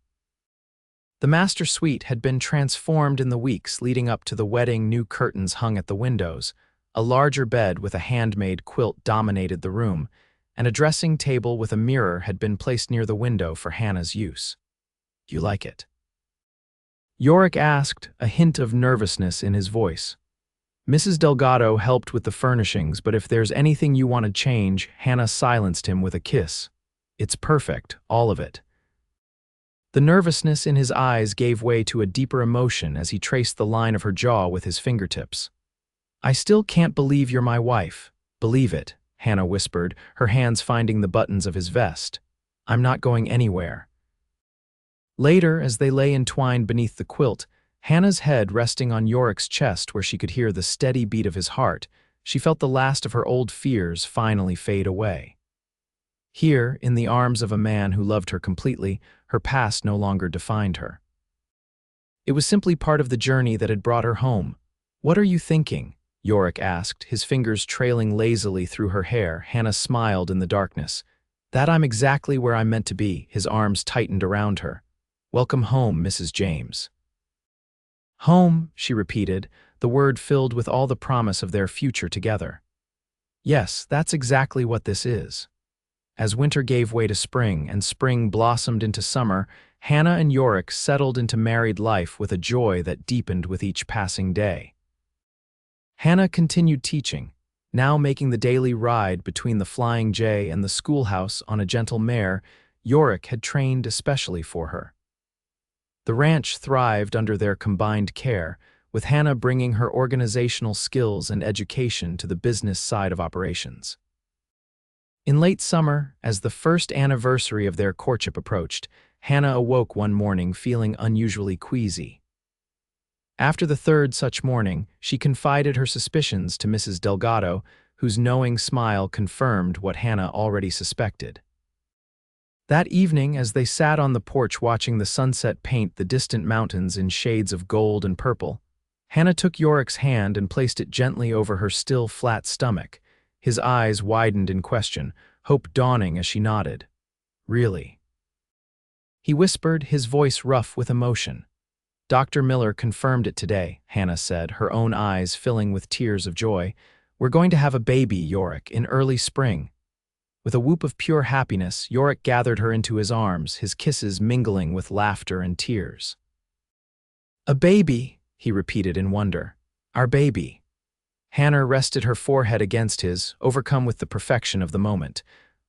The master suite had been transformed in the weeks leading up to the wedding. New curtains hung at the windows, a larger bed with a handmade quilt dominated the room, and a dressing table with a mirror had been placed near the window for Hannah's use. "You like it?" Yorick asked, a hint of nervousness in his voice. Mrs. Delgado helped with the furnishings, but if there's anything you want to change, Hannah silenced him with a kiss. "It's perfect, all of it." The nervousness in his eyes gave way to a deeper emotion as he traced the line of her jaw with his fingertips. "I still can't believe you're my wife." "Believe it," Hannah whispered, her hands finding the buttons of his vest. "I'm not going anywhere." Later, as they lay entwined beneath the quilt, Hannah's head resting on Yorick's chest where she could hear the steady beat of his heart, she felt the last of her old fears finally fade away. Here, in the arms of a man who loved her completely, her past no longer defined her. It was simply part of the journey that had brought her home. "What are you thinking?" Yorick asked, his fingers trailing lazily through her hair. Hannah smiled in the darkness. "That I'm exactly where I'm meant to be." His arms tightened around her. "Welcome home, Mrs. James." "Home," she repeated, the word filled with all the promise of their future together. "Yes, that's exactly what this is." As winter gave way to spring and spring blossomed into summer, Hannah and Yorick settled into married life with a joy that deepened with each passing day. Hannah continued teaching, now making the daily ride between the Flying J and the schoolhouse on a gentle mare Yorick had trained especially for her. The ranch thrived under their combined care, with Hannah bringing her organizational skills and education to the business side of operations. In late summer, as the first anniversary of their courtship approached, Hannah awoke one morning feeling unusually queasy. After the third such morning, she confided her suspicions to Mrs. Delgado, whose knowing smile confirmed what Hannah already suspected. That evening, as they sat on the porch watching the sunset paint the distant mountains in shades of gold and purple, Hannah took Yorick's hand and placed it gently over her still flat stomach. His eyes widened in question, hope dawning as she nodded. "Really?" he whispered, his voice rough with emotion. "Dr. Miller confirmed it today," Hannah said, her own eyes filling with tears of joy. "We're going to have a baby, Yorick, in early spring." With a whoop of pure happiness, Yorick gathered her into his arms, his kisses mingling with laughter and tears. "A baby," he repeated in wonder. "Our baby." Hannah rested her forehead against his, overcome with the perfection of the moment.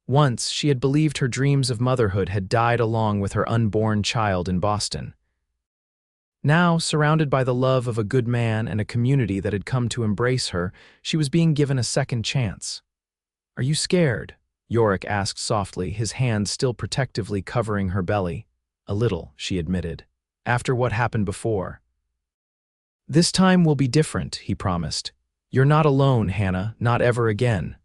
Once, she had believed her dreams of motherhood had died along with her unborn child in Boston. Now, surrounded by the love of a good man and a community that had come to embrace her, she was being given a second chance. "Are you scared?" Yorick asked softly, his hand still protectively covering her belly. "A little," she admitted, "after what happened before." "This time will be different," he promised. "You're not alone, Hannah, not ever again."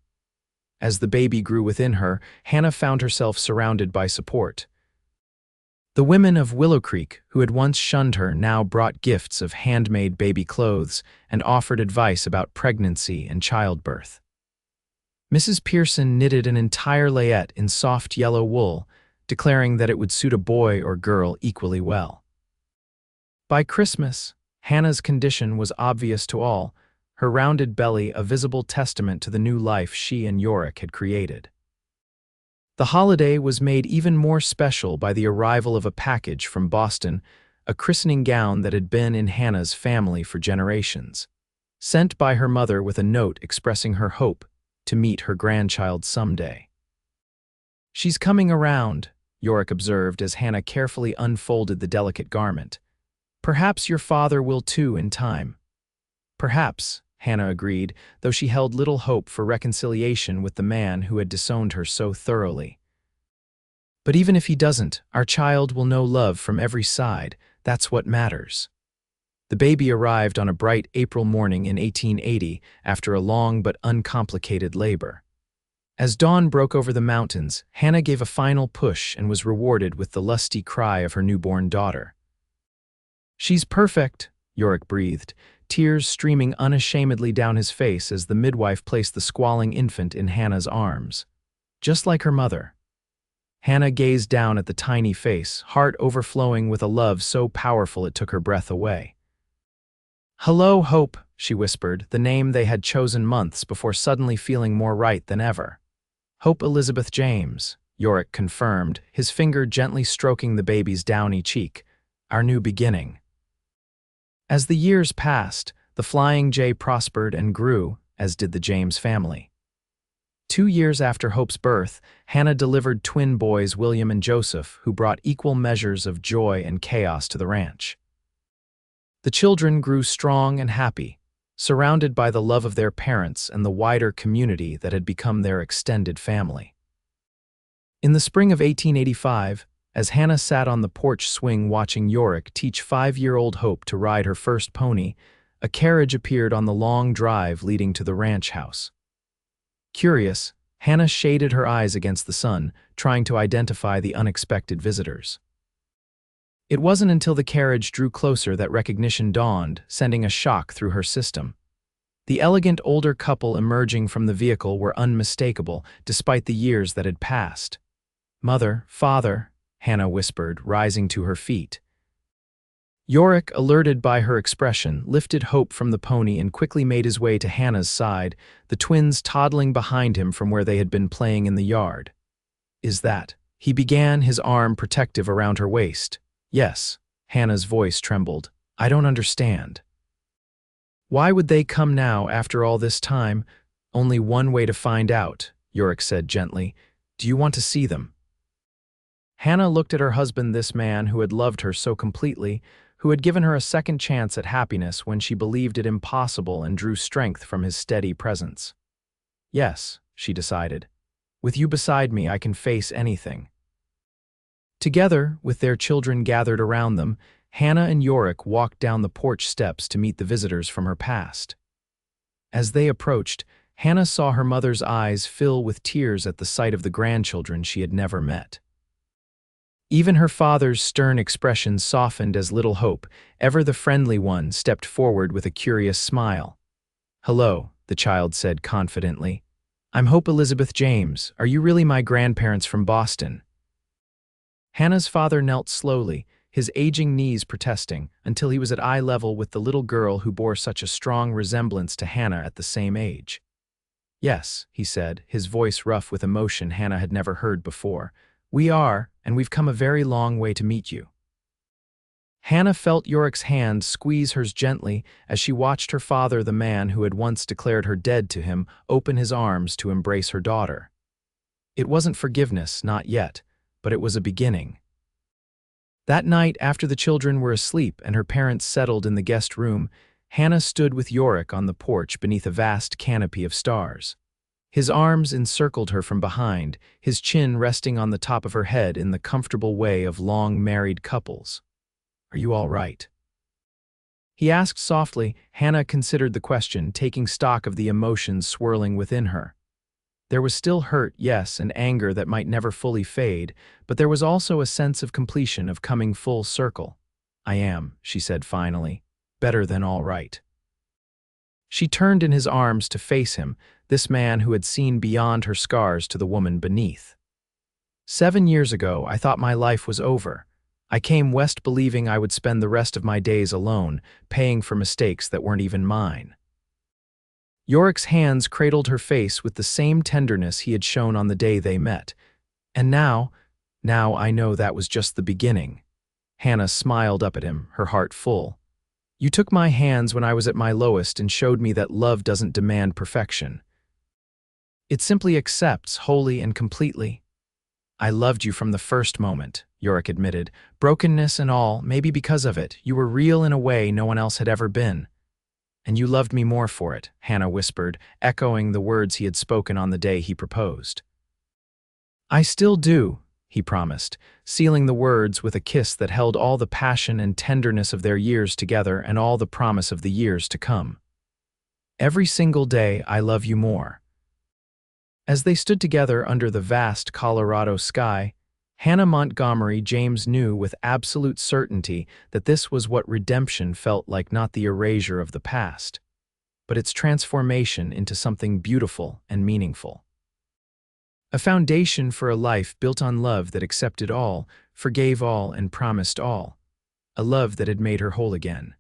As the baby grew within her, Hannah found herself surrounded by support. The women of Willowcreek, who had once shunned her, now brought gifts of handmade baby clothes and offered advice about pregnancy and childbirth. Mrs. Pearson knitted an entire layette in soft yellow wool, declaring that it would suit a boy or girl equally well. By Christmas, Hannah's condition was obvious to all, her rounded belly a visible testament to the new life she and Yorick had created. The holiday was made even more special by the arrival of a package from Boston, a christening gown that had been in Hannah's family for generations, sent by her mother with a note expressing her hope to meet her grandchild someday. "She's coming around," Yorick observed as Hannah carefully unfolded the delicate garment. "Perhaps your father will too in time." "Perhaps," Hannah agreed, though she held little hope for reconciliation with the man who had disowned her so thoroughly. "But even if he doesn't, our child will know love from every side. That's what matters." The baby arrived on a bright April morning in 1880 after a long but uncomplicated labor. As dawn broke over the mountains, Hannah gave a final push and was rewarded with the lusty cry of her newborn daughter. "She's perfect," Yorick breathed, tears streaming unashamedly down his face as the midwife placed the squalling infant in Hannah's arms. "Just like her mother." Hannah gazed down at the tiny face, heart overflowing with a love so powerful it took her breath away. "Hello, Hope," she whispered, the name they had chosen months before suddenly feeling more right than ever. "Hope Elizabeth James," Yorick confirmed, his finger gently stroking the baby's downy cheek. "Our new beginning." As the years passed, the Flying J prospered and grew, as did the James family. 2 years after Hope's birth, Hannah delivered twin boys William and Joseph, who brought equal measures of joy and chaos to the ranch. The children grew strong and happy, surrounded by the love of their parents and the wider community that had become their extended family. In the spring of 1885, as Hannah sat on the porch swing watching Yorick teach 5-year-old Hope to ride her first pony, a carriage appeared on the long drive leading to the ranch house. Curious, Hannah shaded her eyes against the sun, trying to identify the unexpected visitors. It wasn't until the carriage drew closer that recognition dawned, sending a shock through her system. The elegant older couple emerging from the vehicle were unmistakable, despite the years that had passed. "Mother, father," Hannah whispered, rising to her feet. Yorick, alerted by her expression, lifted Hope from the pony and quickly made his way to Hannah's side, the twins toddling behind him from where they had been playing in the yard. "Is that?" he began, his arm protective around her waist. "Yes," Hannah's voice trembled. "I don't understand." "Why would they come now after all this time?" "Only one way to find out," Yorick said gently. "Do you want to see them?" Hannah looked at her husband, this man who had loved her so completely, who had given her a second chance at happiness when she believed it impossible and drew strength from his steady presence. "Yes," she decided. "With you beside me, I can face anything." Together, with their children gathered around them, Hannah and Yorick walked down the porch steps to meet the visitors from her past. As they approached, Hannah saw her mother's eyes fill with tears at the sight of the grandchildren she had never met. Even her father's stern expression softened as Little Hope, ever the friendly one, stepped forward with a curious smile. "Hello," the child said confidently. "I'm Hope Elizabeth James. Are you really my grandparents from Boston?" Hannah's father knelt slowly, his aging knees protesting, until he was at eye level with the little girl who bore such a strong resemblance to Hannah at the same age. "Yes," he said, his voice rough with emotion Hannah had never heard before. "We are, and we've come a very long way to meet you." Hannah felt Yorick's hand squeeze hers gently as she watched her father, the man who had once declared her dead to him, open his arms to embrace her daughter. It wasn't forgiveness, not yet, but it was a beginning. That night, after the children were asleep and her parents settled in the guest room, Hannah stood with Yorick on the porch beneath a vast canopy of stars. His arms encircled her from behind, his chin resting on the top of her head in the comfortable way of long married couples. "Are you all right?" he asked softly. Hannah considered the question, taking stock of the emotions swirling within her. There was still hurt, yes, and anger that might never fully fade, but there was also a sense of completion, of coming full circle. "I am," she said finally, "better than all right." She turned in his arms to face him, this man who had seen beyond her scars to the woman beneath. "7 years ago, I thought my life was over. I came west believing I would spend the rest of my days alone, paying for mistakes that weren't even mine." Yorick's hands cradled her face with the same tenderness he had shown on the day they met. "And now I know that was just the beginning." Hannah smiled up at him, her heart full. "You took my hands when I was at my lowest and showed me that love doesn't demand perfection. It simply accepts wholly and completely." "I loved you from the first moment," Yorick admitted. "Brokenness and all, maybe because of it. You were real in a way no one else had ever been." "And you loved me more for it," Hannah whispered, echoing the words he had spoken on the day he proposed. "I still do," he promised, sealing the words with a kiss that held all the passion and tenderness of their years together and all the promise of the years to come. "Every single day I love you more." As they stood together under the vast Colorado sky, Hannah Montgomery James knew with absolute certainty that this was what redemption felt like, not the erasure of the past, but its transformation into something beautiful and meaningful. A foundation for a life built on love that accepted all, forgave all, and promised all. A love that had made her whole again.